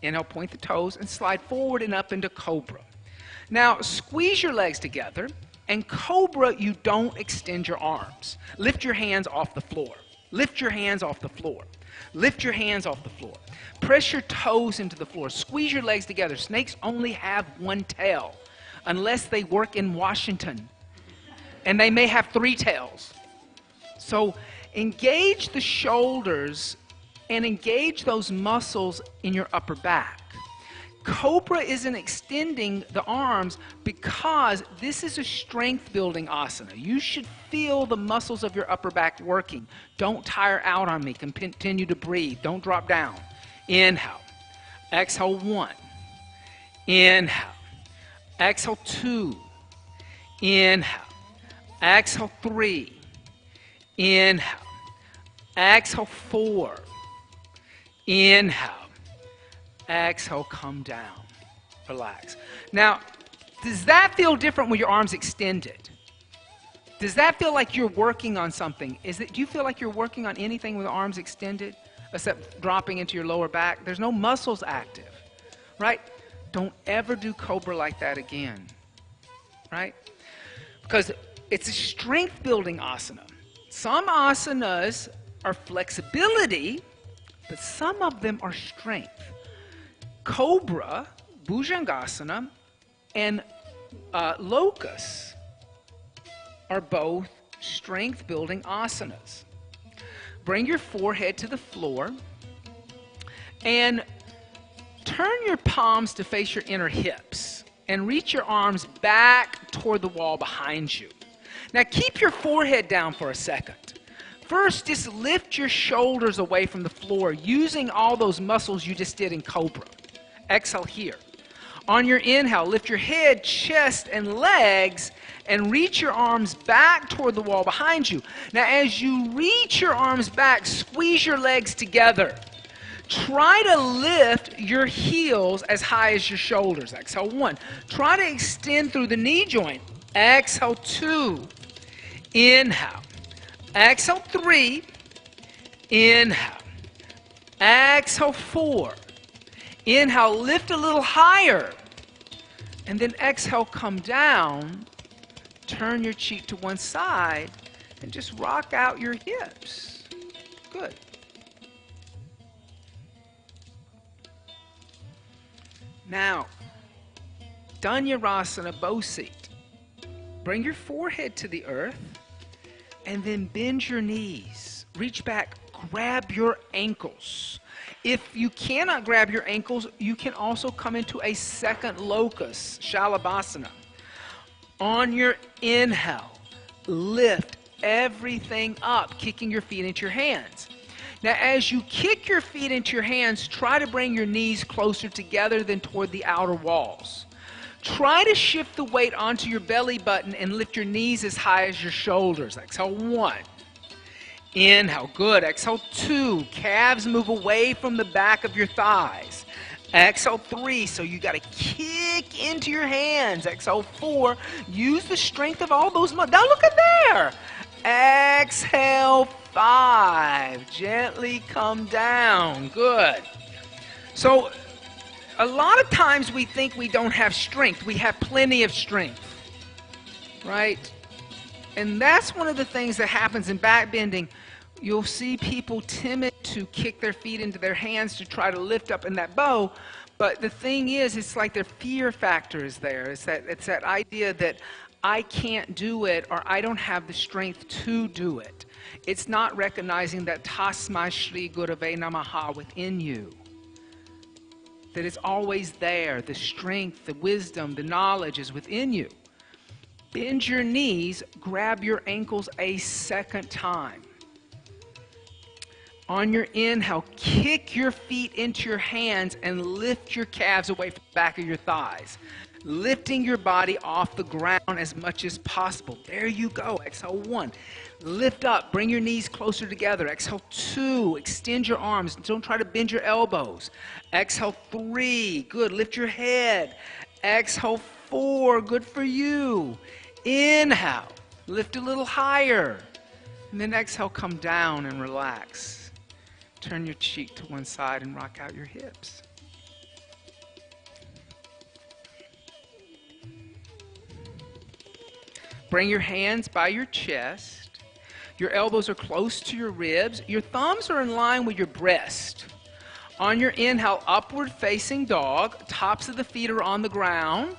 Inhale, point the toes and slide forward and up into cobra. Now, squeeze your legs together. And cobra, you don't extend your arms. Lift your hands off the floor. Lift your hands off the floor. Lift your hands off the floor. Press your toes into the floor. Squeeze your legs together. Snakes only have one tail, unless they work in Washington. And they may have 3 tails. So engage the shoulders and engage those muscles in your upper back. Cobra isn't extending the arms because this is a strength building asana. You should feel the muscles of your upper back working. Don't tire out on me. Continue to breathe. Don't drop down. Inhale. Exhale 1. Inhale. Exhale 2. Inhale. Exhale 3. Inhale. Exhale 4. Inhale. Exhale, come down. Relax. Now, does that feel different when your arms extended? Does that feel like you're working on something? Do you feel like you're working on anything with arms extended except dropping into your lower back? There's no muscles active, right? Don't ever do cobra like that again, right? Because it's a strength building asana. Some asanas are flexibility, but some of them are strength. Cobra, Bhujangasana, and locust are both strength-building asanas. Bring your forehead to the floor and turn your palms to face your inner hips and reach your arms back toward the wall behind you. Now keep your forehead down for a second. First, just lift your shoulders away from the floor using all those muscles you just did in Cobra. Exhale here. On your inhale, lift your head, chest, and legs and reach your arms back toward the wall behind you. Now, as you reach your arms back, squeeze your legs together. Try to lift your heels as high as your shoulders. Exhale 1. Try to extend through the knee joint. Exhale 2. Inhale. Exhale 3. Inhale. Exhale 4. Inhale, lift a little higher. And then exhale, come down. Turn your cheek to one side and just rock out your hips. Good. Now, Dhanurasana, bow seat. Bring your forehead to the earth and then bend your knees. Reach back, grab your ankles. If you cannot grab your ankles, you can also come into a second locus, Shalabhasana. On your inhale, lift everything up, kicking your feet into your hands. Now, as you kick your feet into your hands, try to bring your knees closer together than toward the outer walls. Try to shift the weight onto your belly button and lift your knees as high as your shoulders. Exhale, 1. Inhale, good. Exhale, 2. Calves move away from the back of your thighs. Exhale, 3. So you got to kick into your hands. Exhale, 4. Use the strength of all those muscles. Now look at there. Exhale, 5. Gently come down. Good. So a lot of times we think we don't have strength. We have plenty of strength, right? And that's one of the things that happens in back bending. You'll see people timid to kick their feet into their hands to try to lift up in that bow. But the thing is, it's like their fear factor is there. It's that idea that I can't do it or I don't have the strength to do it. It's not recognizing that Tasmai Shri Gurave Namaha within you. That it's always there. The strength, the wisdom, the knowledge is within you. Bend your knees, grab your ankles a second time. On your inhale, kick your feet into your hands and lift your calves away from the back of your thighs. Lifting your body off the ground as much as possible. There you go. Exhale, 1. Lift up. Bring your knees closer together. Exhale, 2. Extend your arms. Don't try to bend your elbows. Exhale, 3. Good. Lift your head. Exhale, 4. Good for you. Inhale. Lift a little higher. And then exhale, come down and relax. Turn your cheek to one side and rock out your hips. Bring your hands by your chest. Your elbows are close to your ribs. Your thumbs are in line with your breast. On your inhale, upward facing dog. Tops of the feet are on the ground.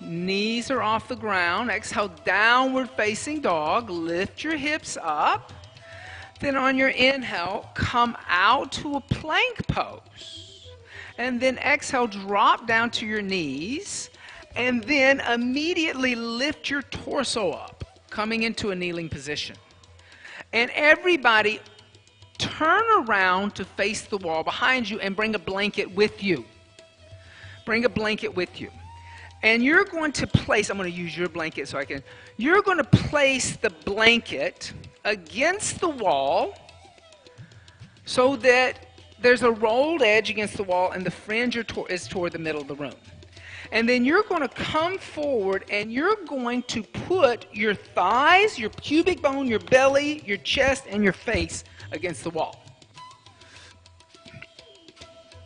Knees are off the ground. Exhale, downward facing dog. Lift your hips up. Then on your inhale, come out to a plank pose. And then exhale, drop down to your knees. And then immediately lift your torso up, coming into a kneeling position. And everybody turn around to face the wall behind you and bring a blanket with you. Bring a blanket with you. And you're going to place, I'm going to use your blanket so I can, you're going to place the blanket against the wall so that there's a rolled edge against the wall and the fringe is toward the middle of the room. And then you're going to come forward and you're going to put your thighs, your pubic bone, your belly, your chest, and your face against the wall.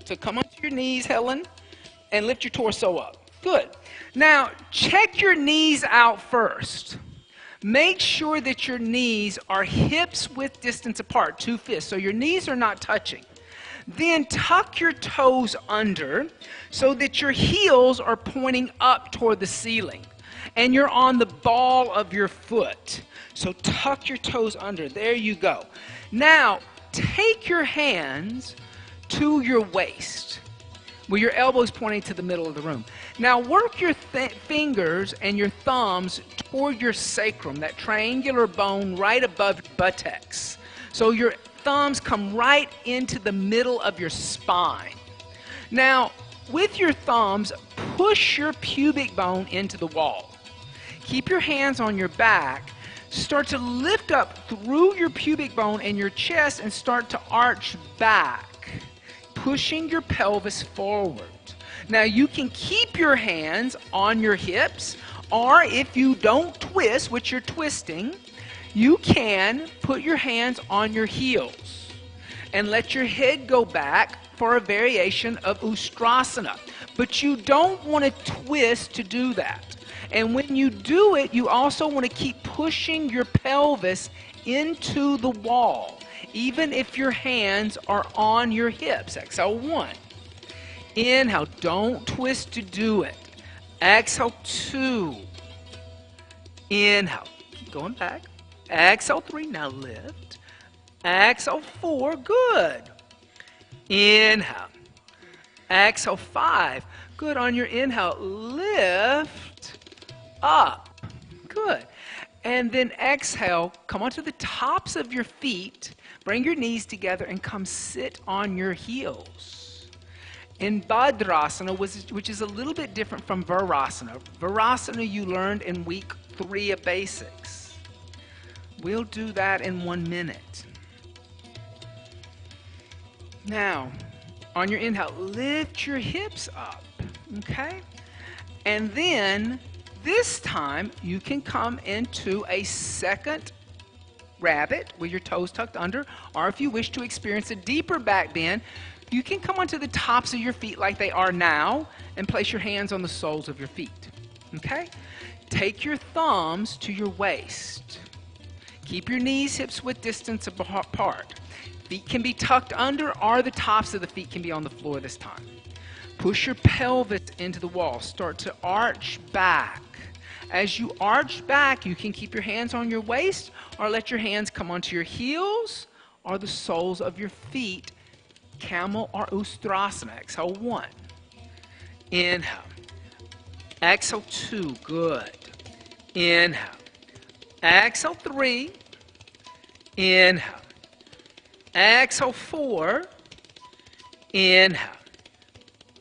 So come onto your knees, Helen, and lift your torso up. Good. Now, check your knees out first. Make sure that your knees are hips width distance apart, 2 fists, so your knees are not touching. Then tuck your toes under so that your heels are pointing up toward the ceiling. And you're on the ball of your foot. So tuck your toes under. There you go. Now, take your hands to your waist, with your elbows pointing to the middle of the room. Now work your fingers and your thumbs toward your sacrum, that triangular bone right above your buttocks. So your thumbs come right into the middle of your spine. Now, with your thumbs, push your pubic bone into the wall. Keep your hands on your back. Start to lift up through your pubic bone and your chest and start to arch back, pushing your pelvis forward. Now, you can keep your hands on your hips, or if you don't twist, which you're twisting, you can put your hands on your heels and let your head go back for a variation of Ustrasana. But you don't want to twist to do that. And when you do it, you also want to keep pushing your pelvis into the wall, even if your hands are on your hips. Exhale, 1. Inhale, don't twist to do it. Exhale, 2. Inhale. Keep going back. Exhale, 3. Now lift. Exhale, 4. Good. Inhale. Exhale, 5. Good. On your inhale, lift up. Good. And then exhale, come onto the tops of your feet. Bring your knees together and come sit on your heels. In Bhadrasana, which is a little bit different from Virasana. Virasana you learned in week 3 of basics. We'll do that in 1 minute. Now, on your inhale, lift your hips up, okay? And then, this time, you can come into a second rabbit with your toes tucked under, or if you wish to experience a deeper back bend, you can come onto the tops of your feet like they are now and place your hands on the soles of your feet, okay? Take your thumbs to your waist. Keep your knees, hips width distance apart. Feet can be tucked under or the tops of the feet can be on the floor this time. Push your pelvis into the wall. Start to arch back. As you arch back, you can keep your hands on your waist or let your hands come onto your heels or the soles of your feet. Camel or Ustrasana. Exhale, 1. Inhale. Exhale, 2. Good. Inhale. Exhale, 3. Inhale. Exhale, 4. Inhale.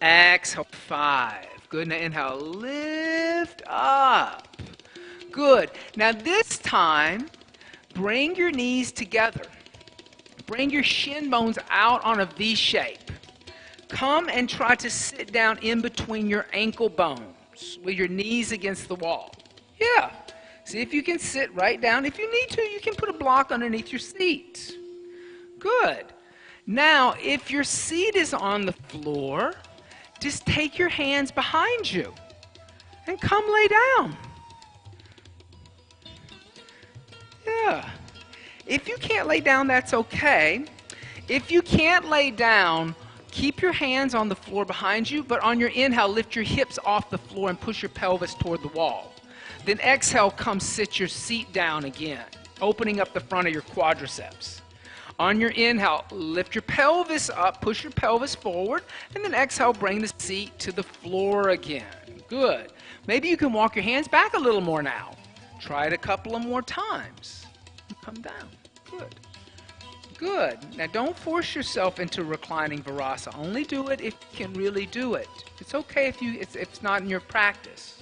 Exhale, 5. Good. Now inhale, lift up. Good. Now this time, bring your knees together. Bring your shin bones out on a V shape. Come and try to sit down in between your ankle bones with your knees against the wall. Yeah. See if you can sit right down. If you need to, you can put a block underneath your seat. Good. Now, if your seat is on the floor, just take your hands behind you and come lay down. Yeah. If you can't lay down, that's okay. If you can't lay down, keep your hands on the floor behind you, but on your inhale, lift your hips off the floor and push your pelvis toward the wall. Then exhale, come sit your seat down again, opening up the front of your quadriceps. On your inhale, lift your pelvis up, push your pelvis forward, and then exhale, bring the seat to the floor again. Good. Maybe you can walk your hands back a little more now. Try it a couple of more times. Come down. Good. Good. Now don't force yourself into reclining Virasana. Only do it if you can really do it. It's okay if it's not in your practice.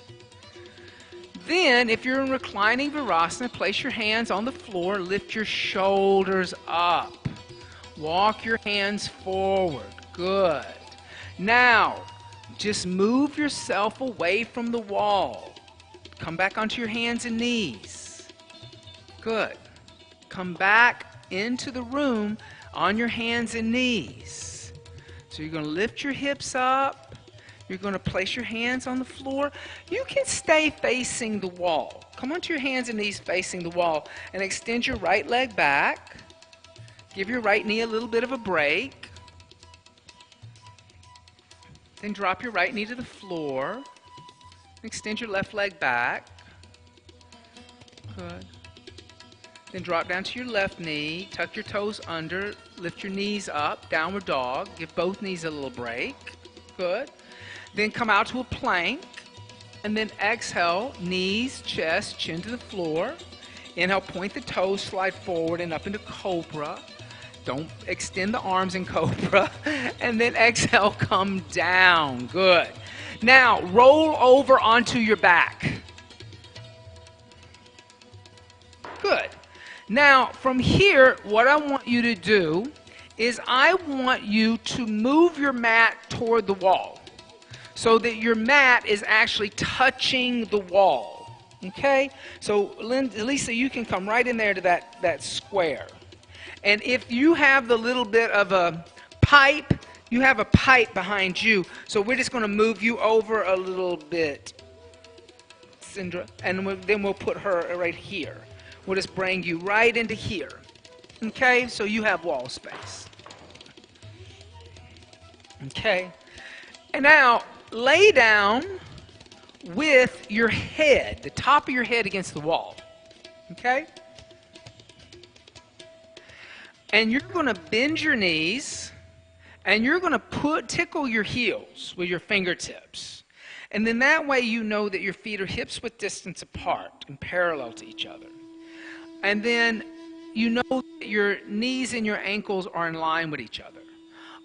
Then, if you're in reclining Virasana, place your hands on the floor, lift your shoulders up. Walk your hands forward. Good. Now, just move yourself away from the wall. Come back onto your hands and knees. Good. Come back into the room on your hands and knees. So you're going to lift your hips up. You're going to place your hands on the floor. You can stay facing the wall. Come onto your hands and knees facing the wall and extend your right leg back. Give your right knee a little bit of a break. Then drop your right knee to the floor. Extend your left leg back. Good. Then drop down to your left knee. Tuck your toes under. Lift your knees up. Downward dog. Give both knees a little break. Good. Then come out to a plank, and then exhale, knees, chest, chin to the floor. Inhale, point the toes, slide forward and up into cobra. Don't extend the arms in cobra. And then exhale, come down. Good. Now, roll over onto your back. Good. Now, from here, what I want you to do is I want you to move your mat toward the wall, so that your mat is actually touching the wall, okay? So, Lisa, you can come right in there to that square. And if you have the little bit of a pipe, you have a pipe behind you, so we're just going to move you over a little bit, Sindra, and then we'll put her right here. We'll just bring you right into here, okay? So you have wall space. Okay? And now, lay down with your head, the top of your head against the wall. Okay? And you're going to bend your knees, and you're going to tickle your heels with your fingertips. And then that way you know that your feet are hips width distance apart and parallel to each other. And then you know that your knees and your ankles are in line with each other.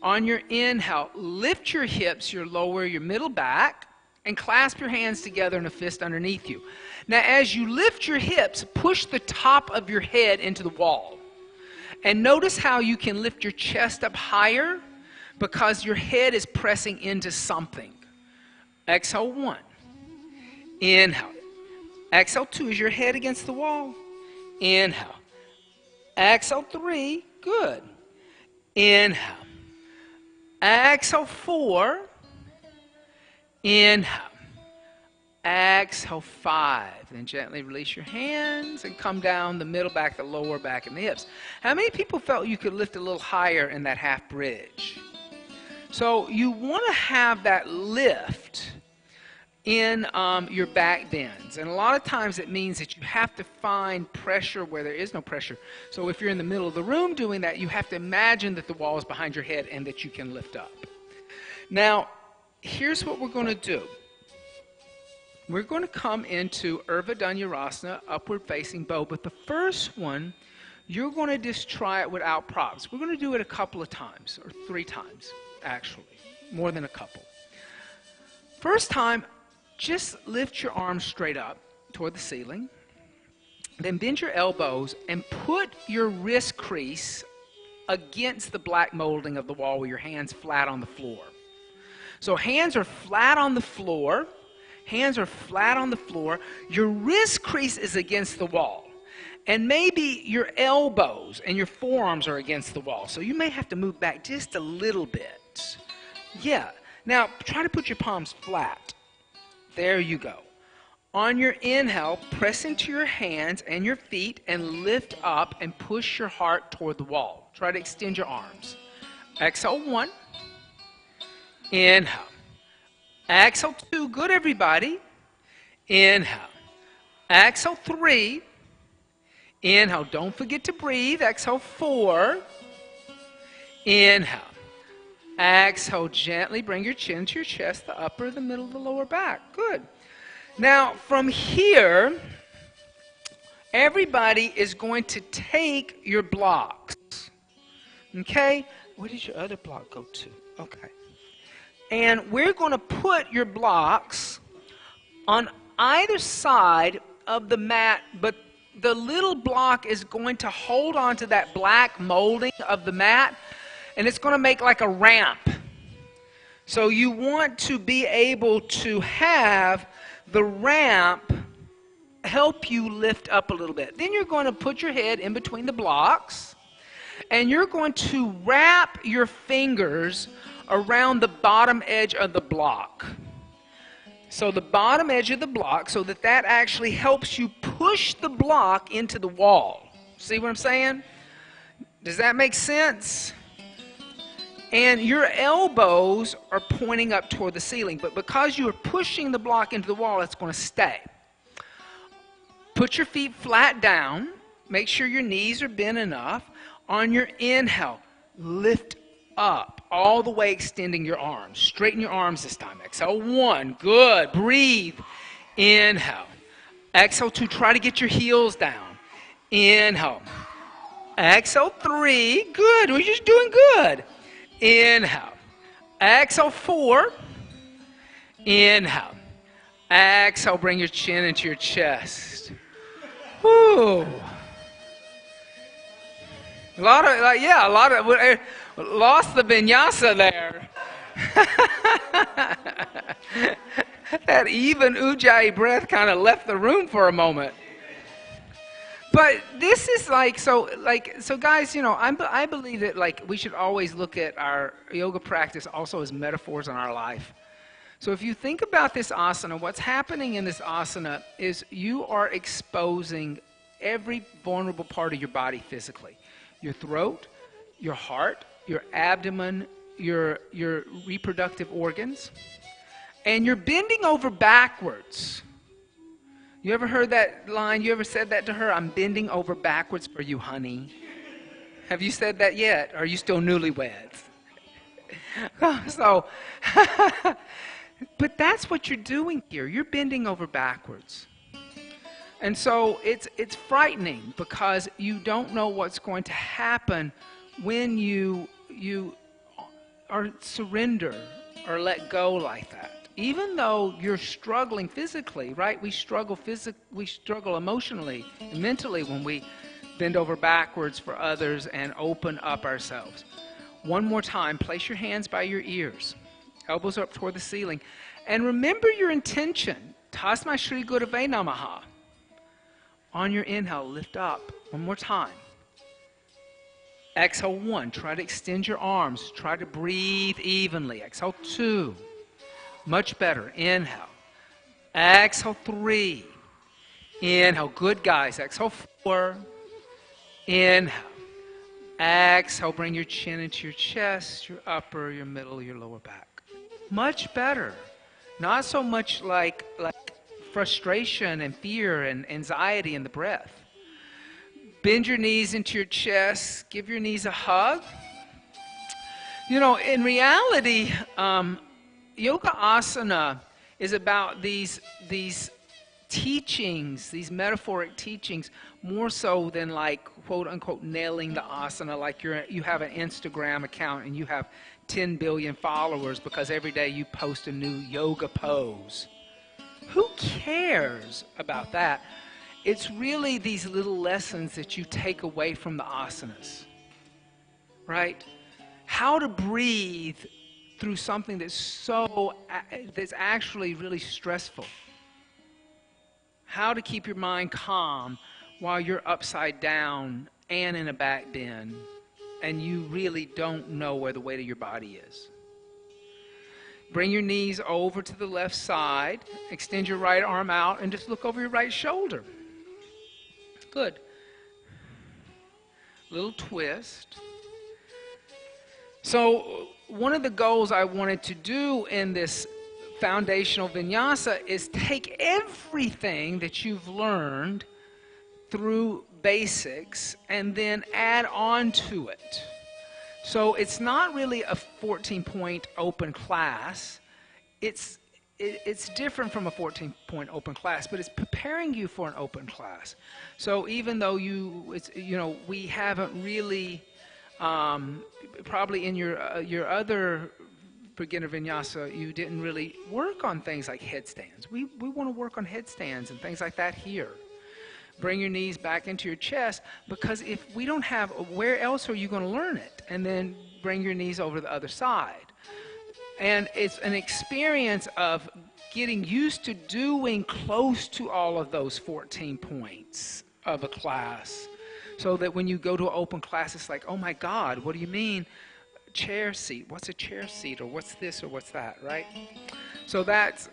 On your inhale, lift your hips, your lower, your middle back, and clasp your hands together in a fist underneath you. Now, as you lift your hips, push the top of your head into the wall. And notice how you can lift your chest up higher because your head is pressing into something. Exhale 1. Inhale. Exhale 2 is your head against the wall. Inhale. Exhale 3. Good. Inhale. Exhale 4. Inhale. Exhale 5. Then gently release your hands and come down the middle back, the lower back, and the hips. How many people felt you could lift a little higher in that half bridge? So you want to have that lift in your back bends. And a lot of times it means that you have to find pressure where there is no pressure. So if you're in the middle of the room doing that, you have to imagine that the wall is behind your head and that you can lift up. Now, here's what we're going to do. We're going to come into Urban Sadhu upward facing bow. But the first one, you're going to just try it without props. We're going to do it a couple of times, or 3 times, actually. More than a couple. First time, just lift your arms straight up toward the ceiling. Then bend your elbows and put your wrist crease against the black molding of the wall with your hands flat on the floor. So hands are flat on the floor. Hands are flat on the floor. Your wrist crease is against the wall. And maybe your elbows and your forearms are against the wall. So you may have to move back just a little bit. Yeah. Now, try to put your palms flat. There you go. On your inhale, press into your hands and your feet and lift up and push your heart toward the wall. Try to extend your arms. Exhale 1. Inhale. Exhale 2. Good, everybody. Inhale. Exhale 3. Inhale. Don't forget to breathe. Exhale 4. Inhale. Exhale gently. Bring your chin to your chest, the upper, the middle, the lower back. Good. Now, from here, everybody is going to take your blocks. Okay? Where did your other block go to? Okay. And we're going to put your blocks on either side of the mat, but the little block is going to hold on to that black molding of the mat, and it's going to make like a ramp. So you want to be able to have the ramp help you lift up a little bit. Then you're going to put your head in between the blocks, and you're going to wrap your fingers around the bottom edge of the block. So the bottom edge of the block, so that actually helps you push the block into the wall. See what I'm saying? Does that make sense? And your elbows are pointing up toward the ceiling, but because you are pushing the block into the wall, it's going to stay. Put your feet flat down. Make sure your knees are bent enough. On your inhale, lift up, all the way extending your arms. Straighten your arms this time. Exhale 1. Good. Breathe. Inhale. Exhale 2. Try to get your heels down. Inhale. Exhale 3. Good. We're just doing good. Inhale. Exhale 4. Inhale. Exhale. Bring your chin into your chest. Whew. Lost the Vinyasa there. That even Ujjayi breath kind of left the room for a moment. But this is so guys, I believe that we should always look at our yoga practice also as metaphors in our life. So if you think about this asana, what's happening in this asana is you are exposing every vulnerable part of your body physically. Your throat, your heart, your abdomen, your reproductive organs. And you're bending over backwards. You ever heard that line? You ever said that to her? I'm bending over backwards for you, honey. Have you said that yet? Or are you still newlyweds? So, but that's what you're doing here. You're bending over backwards. And so it's frightening because you don't know what's going to happen when you or surrender or let go like that. Even though you're struggling physically, right? We struggle emotionally and mentally when we bend over backwards for others and open up ourselves. One more time, place your hands by your ears, elbows up toward the ceiling, and remember your intention. Tasmai Shri Gurave Namaha. On your inhale, lift up. One more time. Exhale 1. Try to extend your arms. Try to breathe evenly. Exhale 2. Much better. Inhale. Exhale 3. Inhale. Good, guys. Exhale 4. Inhale. Exhale. Bring your chin into your chest, your upper, your middle, your lower back. Much better. Not so much like frustration and fear and anxiety in the breath. Bend your knees into your chest. Give your knees a hug. You know, in reality, yoga asana is about these teachings, these metaphoric teachings, more so than like quote unquote nailing the asana, like you have an Instagram account and you have 10 billion followers because every day you post a new yoga pose. Who cares about that? It's really these little lessons that you take away from the asanas, right? How to breathe through something that's actually really stressful. How to keep your mind calm while you're upside down and in a back bend and you really don't know where the weight of your body is. Bring your knees over to the left side. Extend your right arm out and just look over your right shoulder. Good. Little twist. So one of the goals I wanted to do in this foundational vinyasa is take everything that you've learned through basics and then add on to it. So it's not really a 14-point open class. It's different from a 14-point open class, but it's preparing you for an open class. So even though we haven't really, probably in your other beginner vinyasa, you didn't really work on things like headstands. We want to work on headstands and things like that here. Bring your knees back into your chest, because if we don't have, where else are you going to learn it? And then bring your knees over to the other side. And it's an experience of getting used to doing close to all of those 14 points of a class, so that when you go to an open class, it's like, oh my God, what do you mean chair seat? What's a chair seat? Or what's this or what's that, right? So that's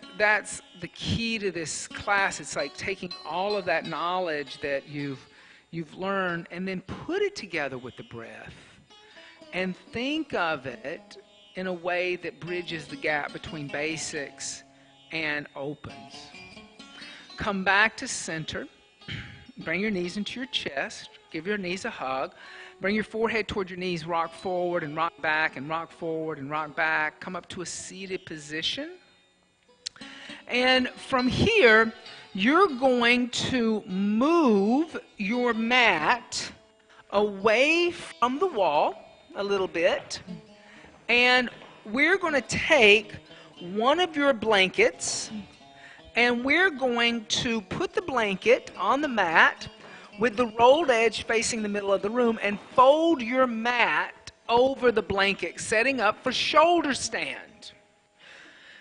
the key to this class. It's like taking all of that knowledge that you've learned and then put it together with the breath and think of it in a way that bridges the gap between basics and opens. Come back to center. Bring your knees into your chest. Give your knees a hug. Bring your forehead toward your knees. Rock forward and rock back and rock forward and rock back. Come up to a seated position. And from here, you're going to move your mat away from the wall a little bit. And we're going to take one of your blankets and we're going to put the blanket on the mat with the rolled edge facing the middle of the room and fold your mat over the blanket, setting up for shoulder stand.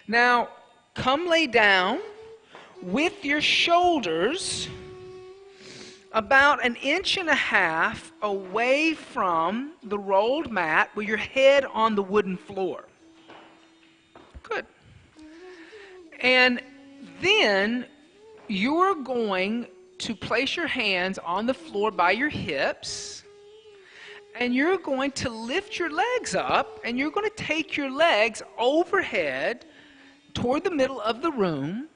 Now, come lay down with your shoulders about 1.5 inches away from the rolled mat with your head on the wooden floor. Good. And then you're going to place your hands on the floor by your hips, and you're going to lift your legs up, and you're going to take your legs overhead toward the middle of the room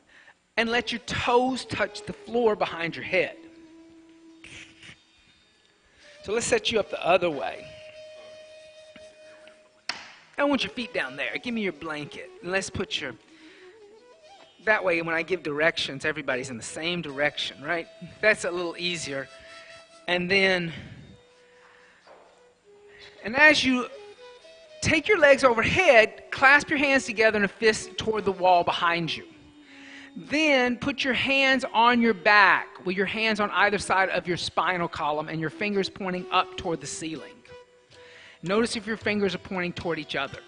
and let your toes touch the floor behind your head. So let's set you up the other way. I want your feet down there. Give me your blanket. And let's put your... That way, when I give directions, everybody's in the same direction, right? That's a little easier. And then... And as you take your legs overhead, clasp your hands together in a fist toward the wall behind you. Then put your hands on your back with your hands on either side of your spinal column and your fingers pointing up toward the ceiling. Notice if your fingers are pointing toward each other.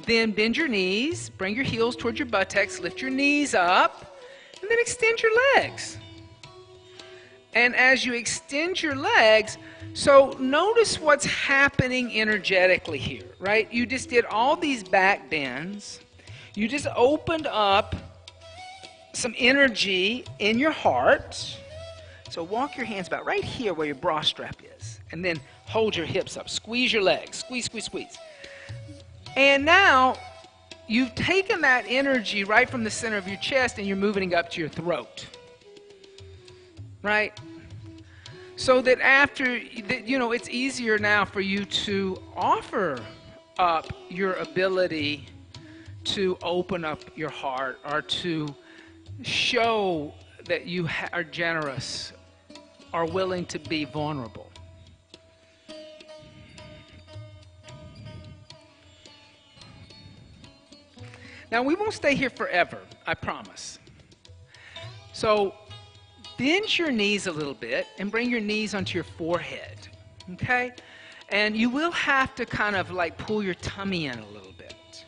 Then bend your knees, bring your heels toward your buttocks, lift your knees up, and then extend your legs. And as you extend your legs, so notice what's happening energetically here, right? You just did all these back bends. You just opened up some energy in your heart. So walk your hands about right here where your bra strap is. And then hold your hips up. Squeeze your legs. Squeeze, squeeze, squeeze. And now you've taken that energy right from the center of your chest and you're moving it up to your throat. Right? So that after, you know, it's easier now for you to offer up your ability to open up your heart or to show that you are generous, are willing to be vulnerable. Now, we won't stay here forever, I promise. So, bend your knees a little bit and bring your knees onto your forehead, okay? And you will have to kind of like pull your tummy in a little bit.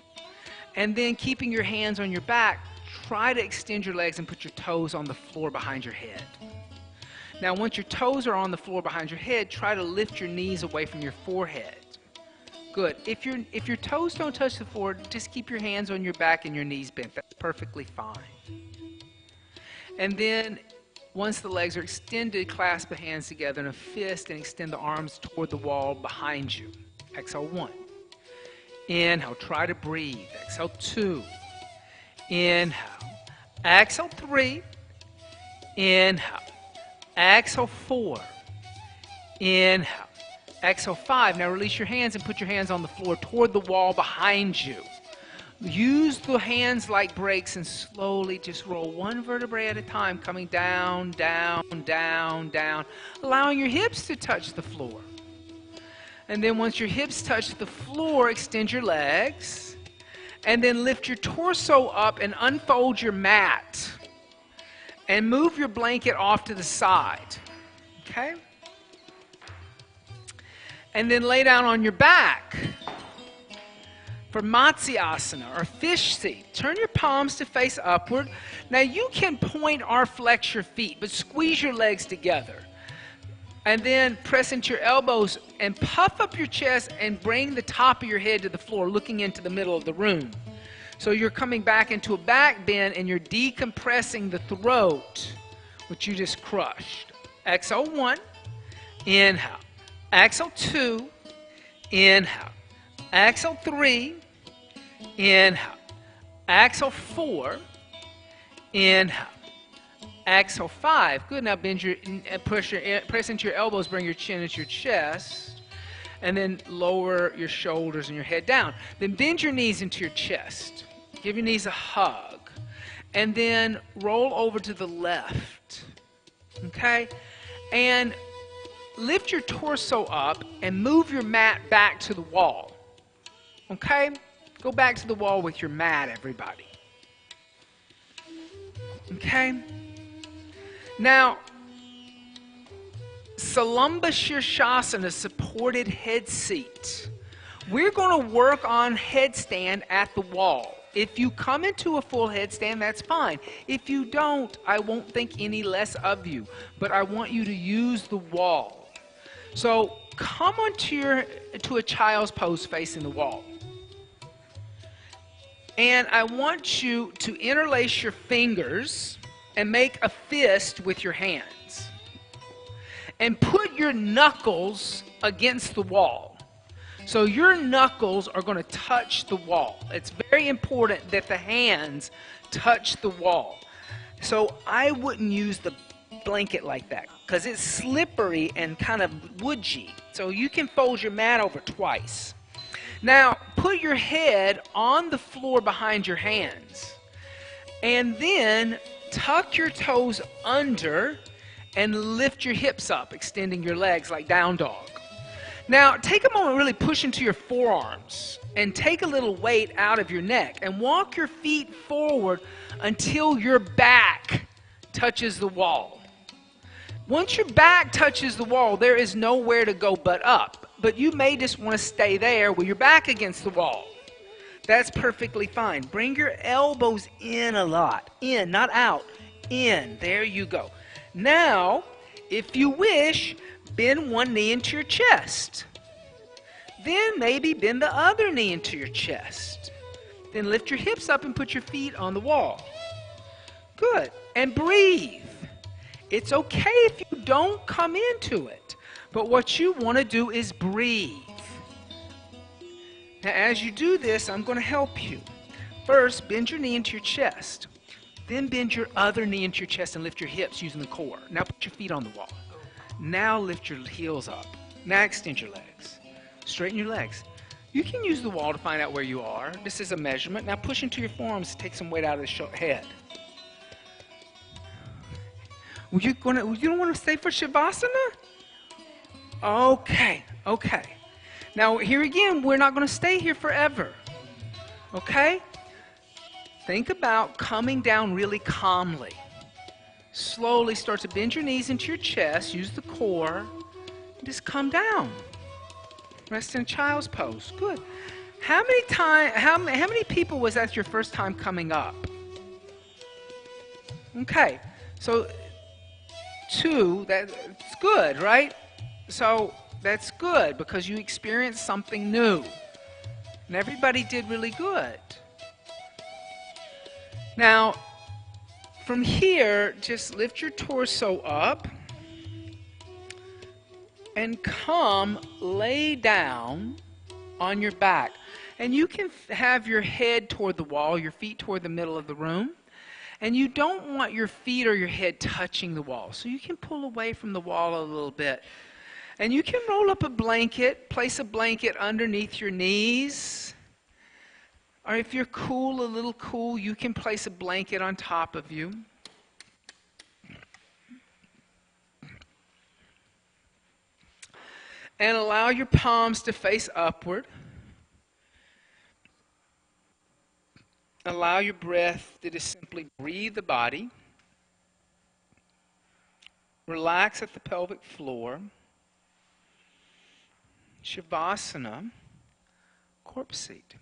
And then keeping your hands on your back, try to extend your legs and put your toes on the floor behind your head. Now, once your toes are on the floor behind your head, try to lift your knees away from your forehead. Good. If your toes don't touch the floor, just keep your hands on your back and your knees bent. That's perfectly fine. And then, once the legs are extended, clasp the hands together in a fist and extend the arms toward the wall behind you. Exhale 1. Inhale. Try to breathe. Exhale 2. Inhale. Exhale 3. Inhale. Exhale 4. Inhale. Exhale 5. Now release your hands and put your hands on the floor toward the wall behind you. Use the hands like brakes and slowly just roll one vertebrae at a time, coming down, down, down, down, allowing your hips to touch the floor. And then once your hips touch the floor, extend your legs. And then lift your torso up and unfold your mat. And move your blanket off to the side. Okay? And then lay down on your back for Matsyasana or fish seat. Turn your palms to face upward. Now you can point or flex your feet, but squeeze your legs together. And then press into your elbows and puff up your chest and bring the top of your head to the floor, looking into the middle of the room. So you're coming back into a back bend and you're decompressing the throat, which you just crushed. Exhale 1, inhale. Exhale 2, inhale. Exhale 3, inhale. Exhale 4, inhale. Exhale 5. Good. Now bend your, press into your elbows, bring your chin into your chest, and then lower your shoulders and your head down. Then bend your knees into your chest. Give your knees a hug, and then roll over to the left. Okay, and lift your torso up and move your mat back to the wall. Okay? Go back to the wall with your mat, everybody. Okay? Now, Salamba Shirshasana, supported head seat. We're going to work on headstand at the wall. If you come into a full headstand, that's fine. If you don't, I won't think any less of you. But I want you to use the wall. So come onto to a child's pose facing the wall. And I want you to interlace your fingers and make a fist with your hands. And put your knuckles against the wall. So your knuckles are going to touch the wall. It's very very important that the hands touch the wall. So I wouldn't use the blanket like that because it's slippery and kind of woodgy. So you can fold your mat over twice. Now, put your head on the floor behind your hands. And then tuck your toes under and lift your hips up, extending your legs like down dog. Now, take a moment, really push into your forearms and take a little weight out of your neck and walk your feet forward until your back touches the wall. Once your back touches the wall, there is nowhere to go but up. But you may just want to stay there with your back against the wall. That's perfectly fine. Bring your elbows in a lot. In, not out. In. There you go. Now, if you wish, bend one knee into your chest. Then maybe bend the other knee into your chest. Then lift your hips up and put your feet on the wall. Good. And breathe. It's okay if you don't come into it. But what you want to do is breathe. Now, as you do this, I'm going to help you. First, bend your knee into your chest. Then bend your other knee into your chest and lift your hips using the core. Now put your feet on the wall. Now lift your heels up. Now extend your legs. Straighten your legs. You can use the wall to find out where you are. This is a measurement. Now push into your forearms to take some weight out of the head. You don't want to stay for Shavasana? Okay. Now here again, we're not going to stay here forever. Okay? Think about coming down really calmly. Slowly start to bend your knees into your chest. Use the core. Just come down. Rest in a child's pose. Good. How many people was that your first time coming up? Okay. So 2, that's good, right? So that's good because you experienced something new. And everybody did really good. Now, from here, just lift your torso up and come lay down on your back. And you can have your head toward the wall, your feet toward the middle of the room. And you don't want your feet or your head touching the wall. So you can pull away from the wall a little bit. And you can roll up a blanket, place a blanket underneath your knees. Or if you're cool, a little cool, you can place a blanket on top of you. And allow your palms to face upward. Allow your breath to just simply breathe the body. Relax at the pelvic floor. Shavasana, corpse seat.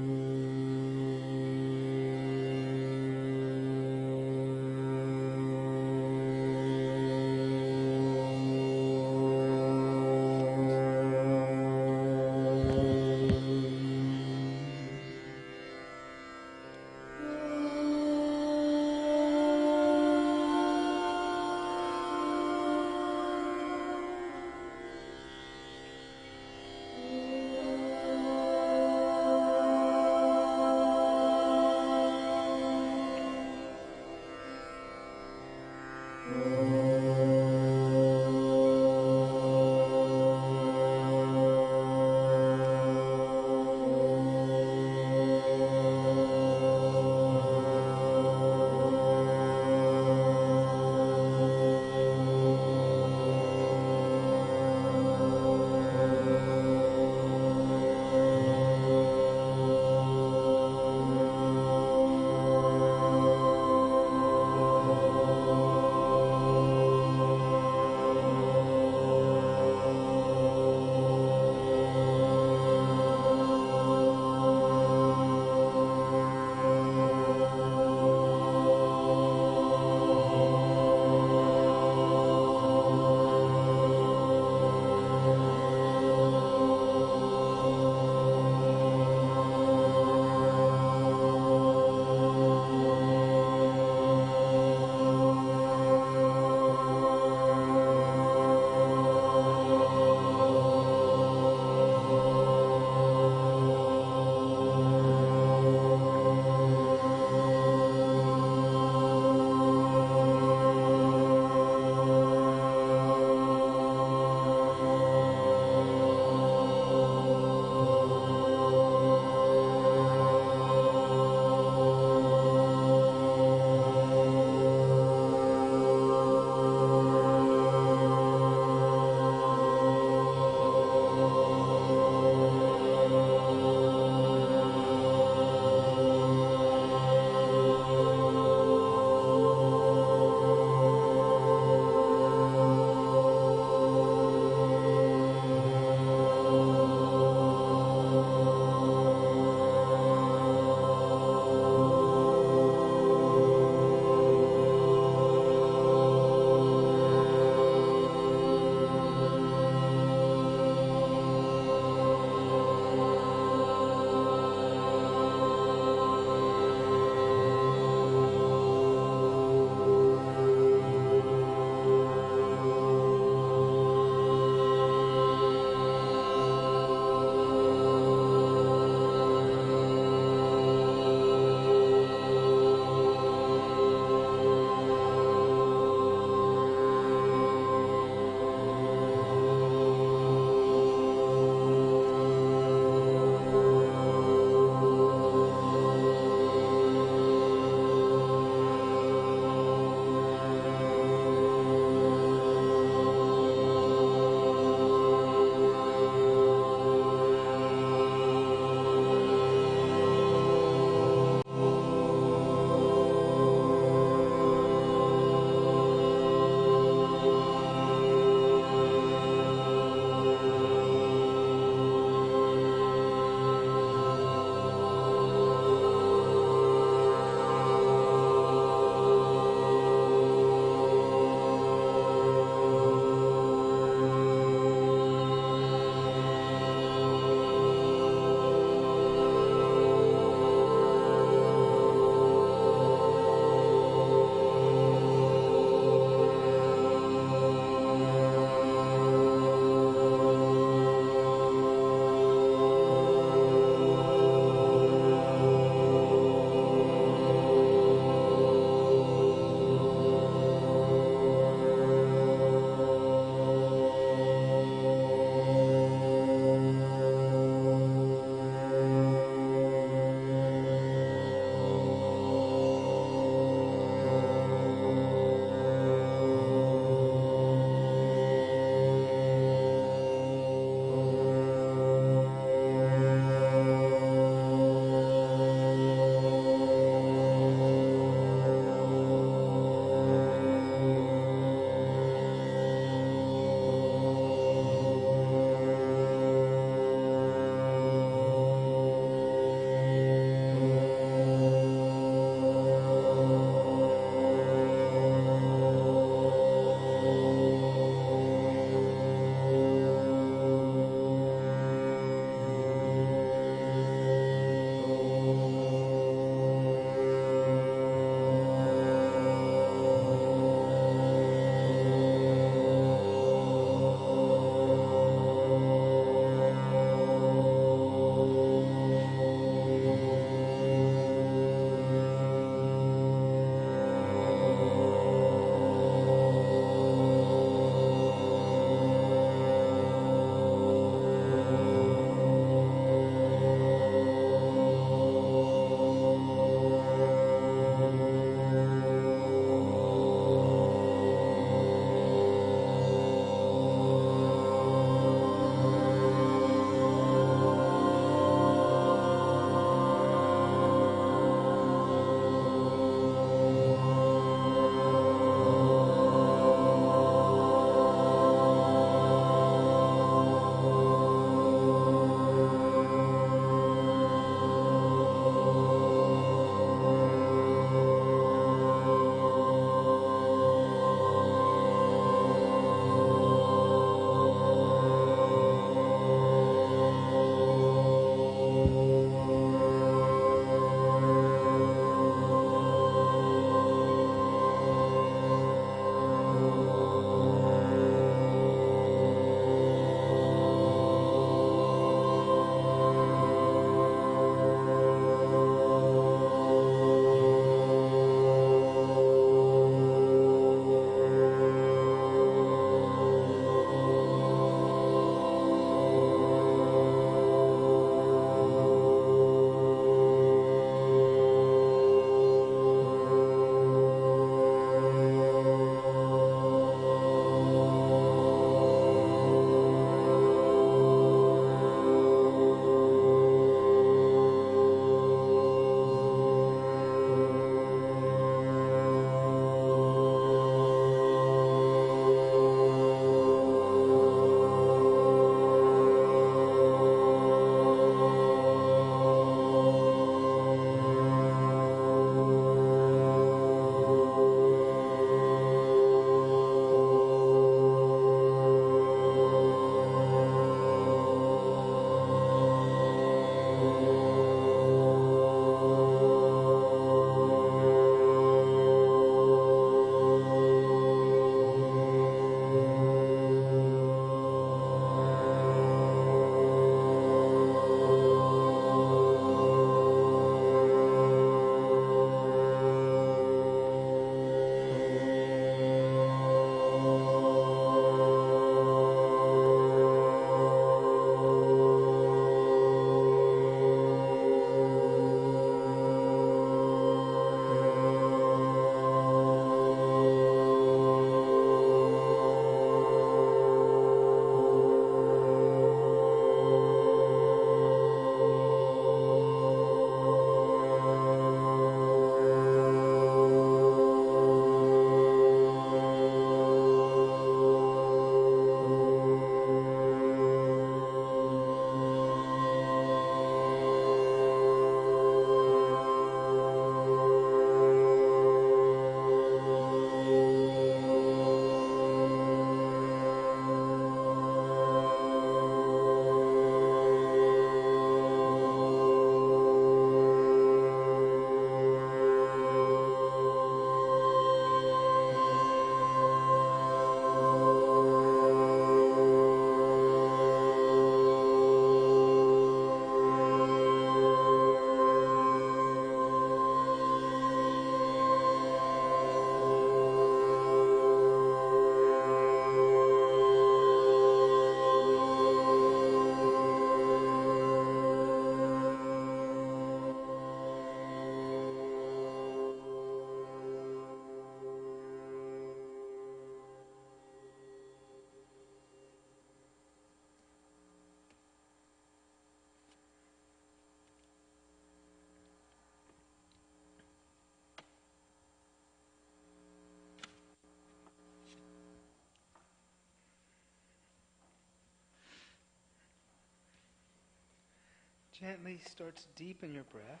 Gently start to deepen your breath.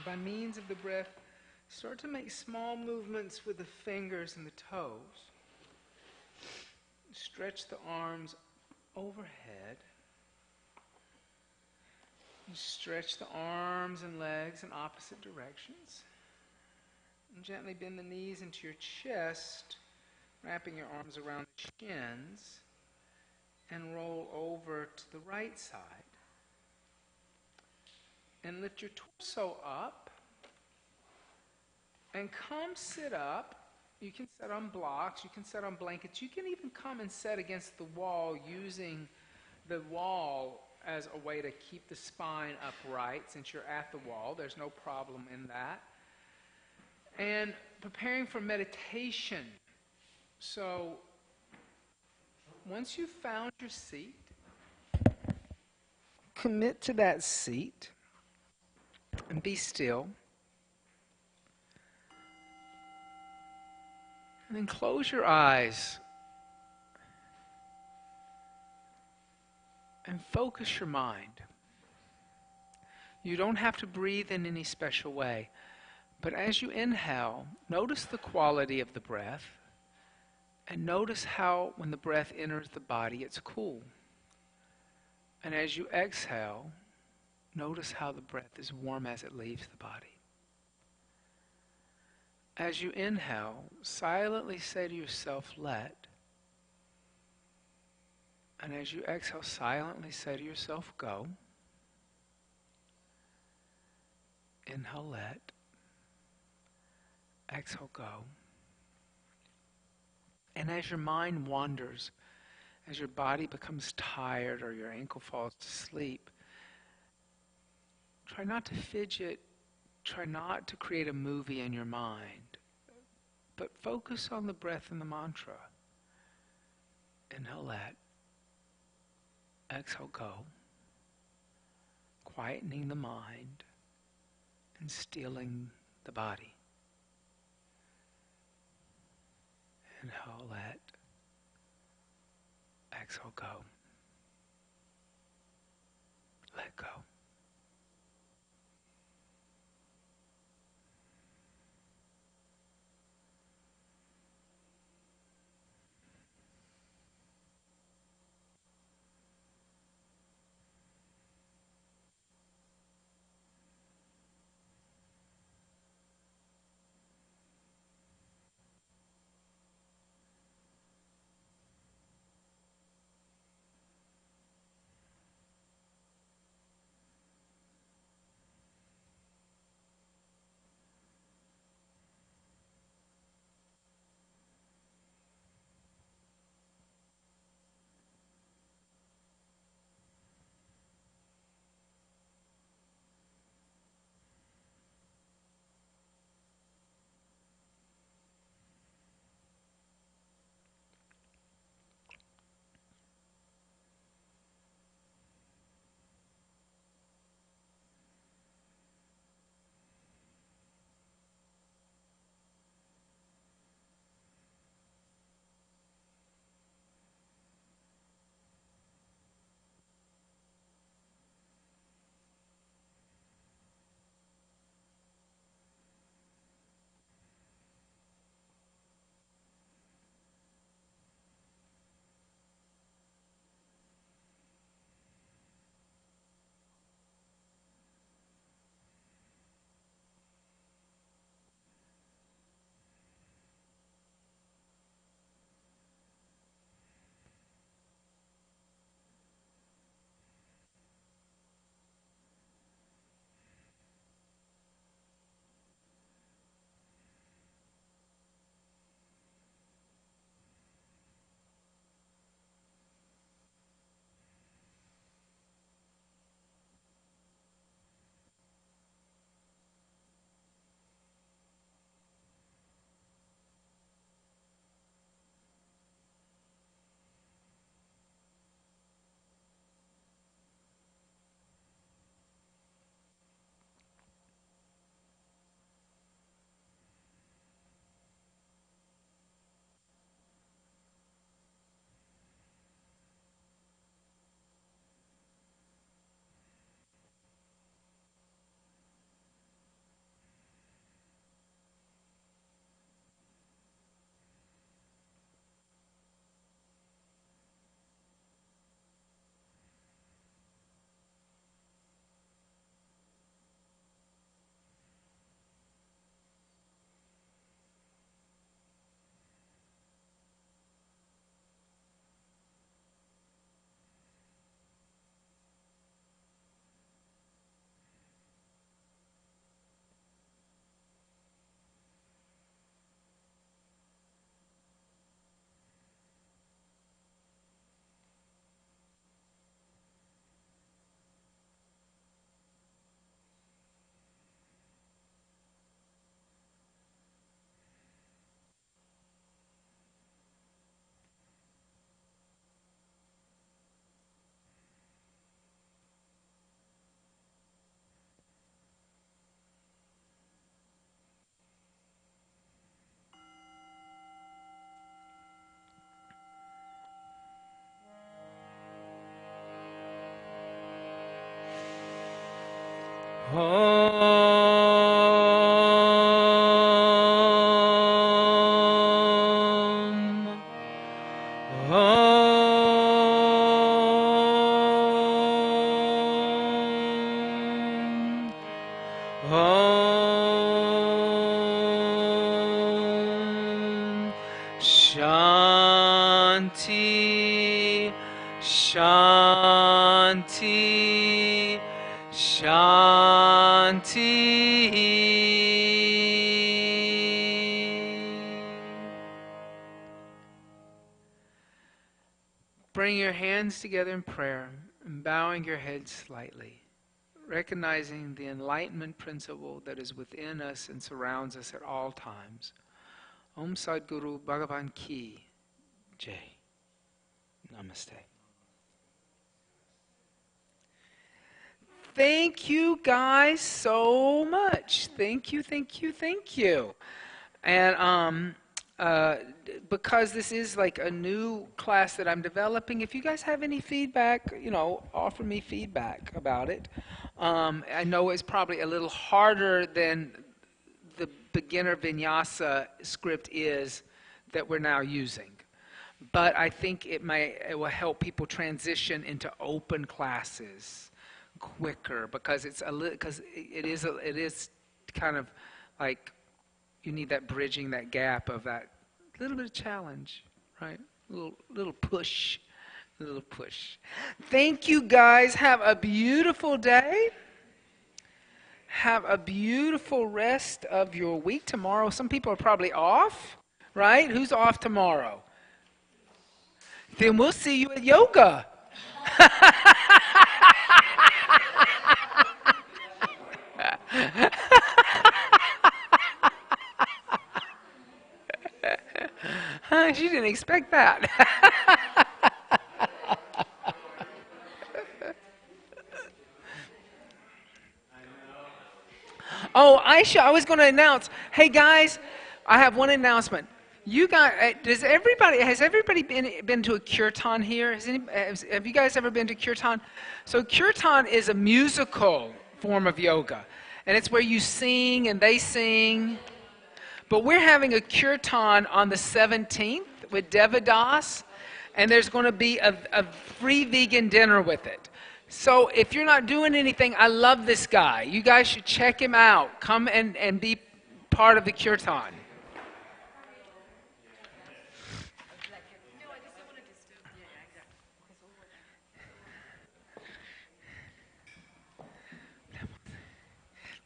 By means of the breath, start to make small movements with the fingers and the toes. Stretch the arms overhead. Stretch the arms and legs in opposite directions. And gently bend the knees into your chest, wrapping your arms around the shins, and roll over to the right side. And lift your torso up, and come sit up. You can sit on blocks, you can sit on blankets, you can even come and sit against the wall using the wall as a way to keep the spine upright. Since you're at the wall, there's no problem in that. And preparing for meditation. So once you've found your seat, commit to that seat and be still. And then close your eyes and focus your mind. You don't have to breathe in any special way. But as you inhale, notice the quality of the breath. And notice how when the breath enters the body, it's cool. And as you exhale, notice how the breath is warm as it leaves the body. As you inhale, silently say to yourself, let. And as you exhale, silently say to yourself, go. Inhale, let. Exhale, go. And as your mind wanders, as your body becomes tired or your ankle falls to sleep, try not to fidget, try not to create a movie in your mind, but focus on the breath and the mantra. Inhale, let. Exhale, go. Quietening the mind and stilling the body. Inhale, let. Exhale, go. Let go. Om. Om. Om. Shanti. Shanti. Shanti. Bring your hands together in prayer and bowing your head slightly, recognizing the enlightenment principle that is within us and surrounds us at all times. Om Sadguru Bhagavan Ki Jai. Namaste. Thank you guys so much. Thank you, thank you, thank you. And because this is like a new class that I'm developing, if you guys have any feedback, offer me feedback about it. I know it's probably a little harder than the beginner Vinyasa script is that we're now using. But I think it will help people transition into open classes quicker because it is kind of like you need that bridging that gap of that little bit of challenge, right? Little push, little push. Thank you guys. Have a beautiful day. Have a beautiful rest of your week. Tomorrow, some people are probably off, right? Who's off tomorrow? Then we'll see you at yoga. She didn't expect that. Oh, Aisha, I was going to announce. Hey guys, I have one announcement. You guys, has everybody been to a kirtan here? Have you guys ever been to kirtan? So kirtan is a musical form of yoga, and it's where you sing and they sing. But we're having a kirtan on the 17th with Devadas, and there's going to be a free vegan dinner with it. So if you're not doing anything, I love this guy. You guys should check him out. Come and be part of the kirtan.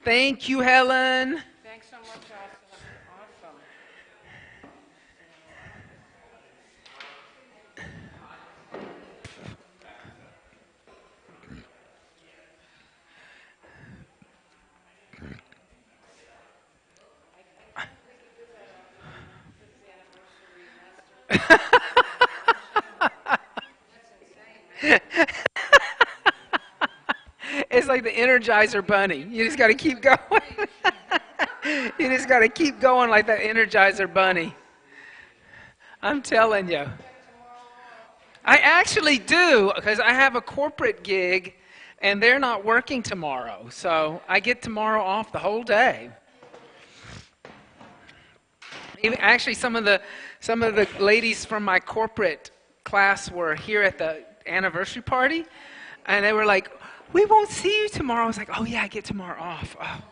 Thank you, Helen. Thanks so much, awesome. It's like the Energizer Bunny. You just got to keep going. You just got to keep going like that Energizer Bunny. I'm telling you. I actually do, because I have a corporate gig, and they're not working tomorrow. So I get tomorrow off the whole day. Actually, some of the ladies from my corporate class were here at the anniversary party, and they were like, "We won't see you tomorrow." I was like, "Oh yeah, I get tomorrow off." Oh.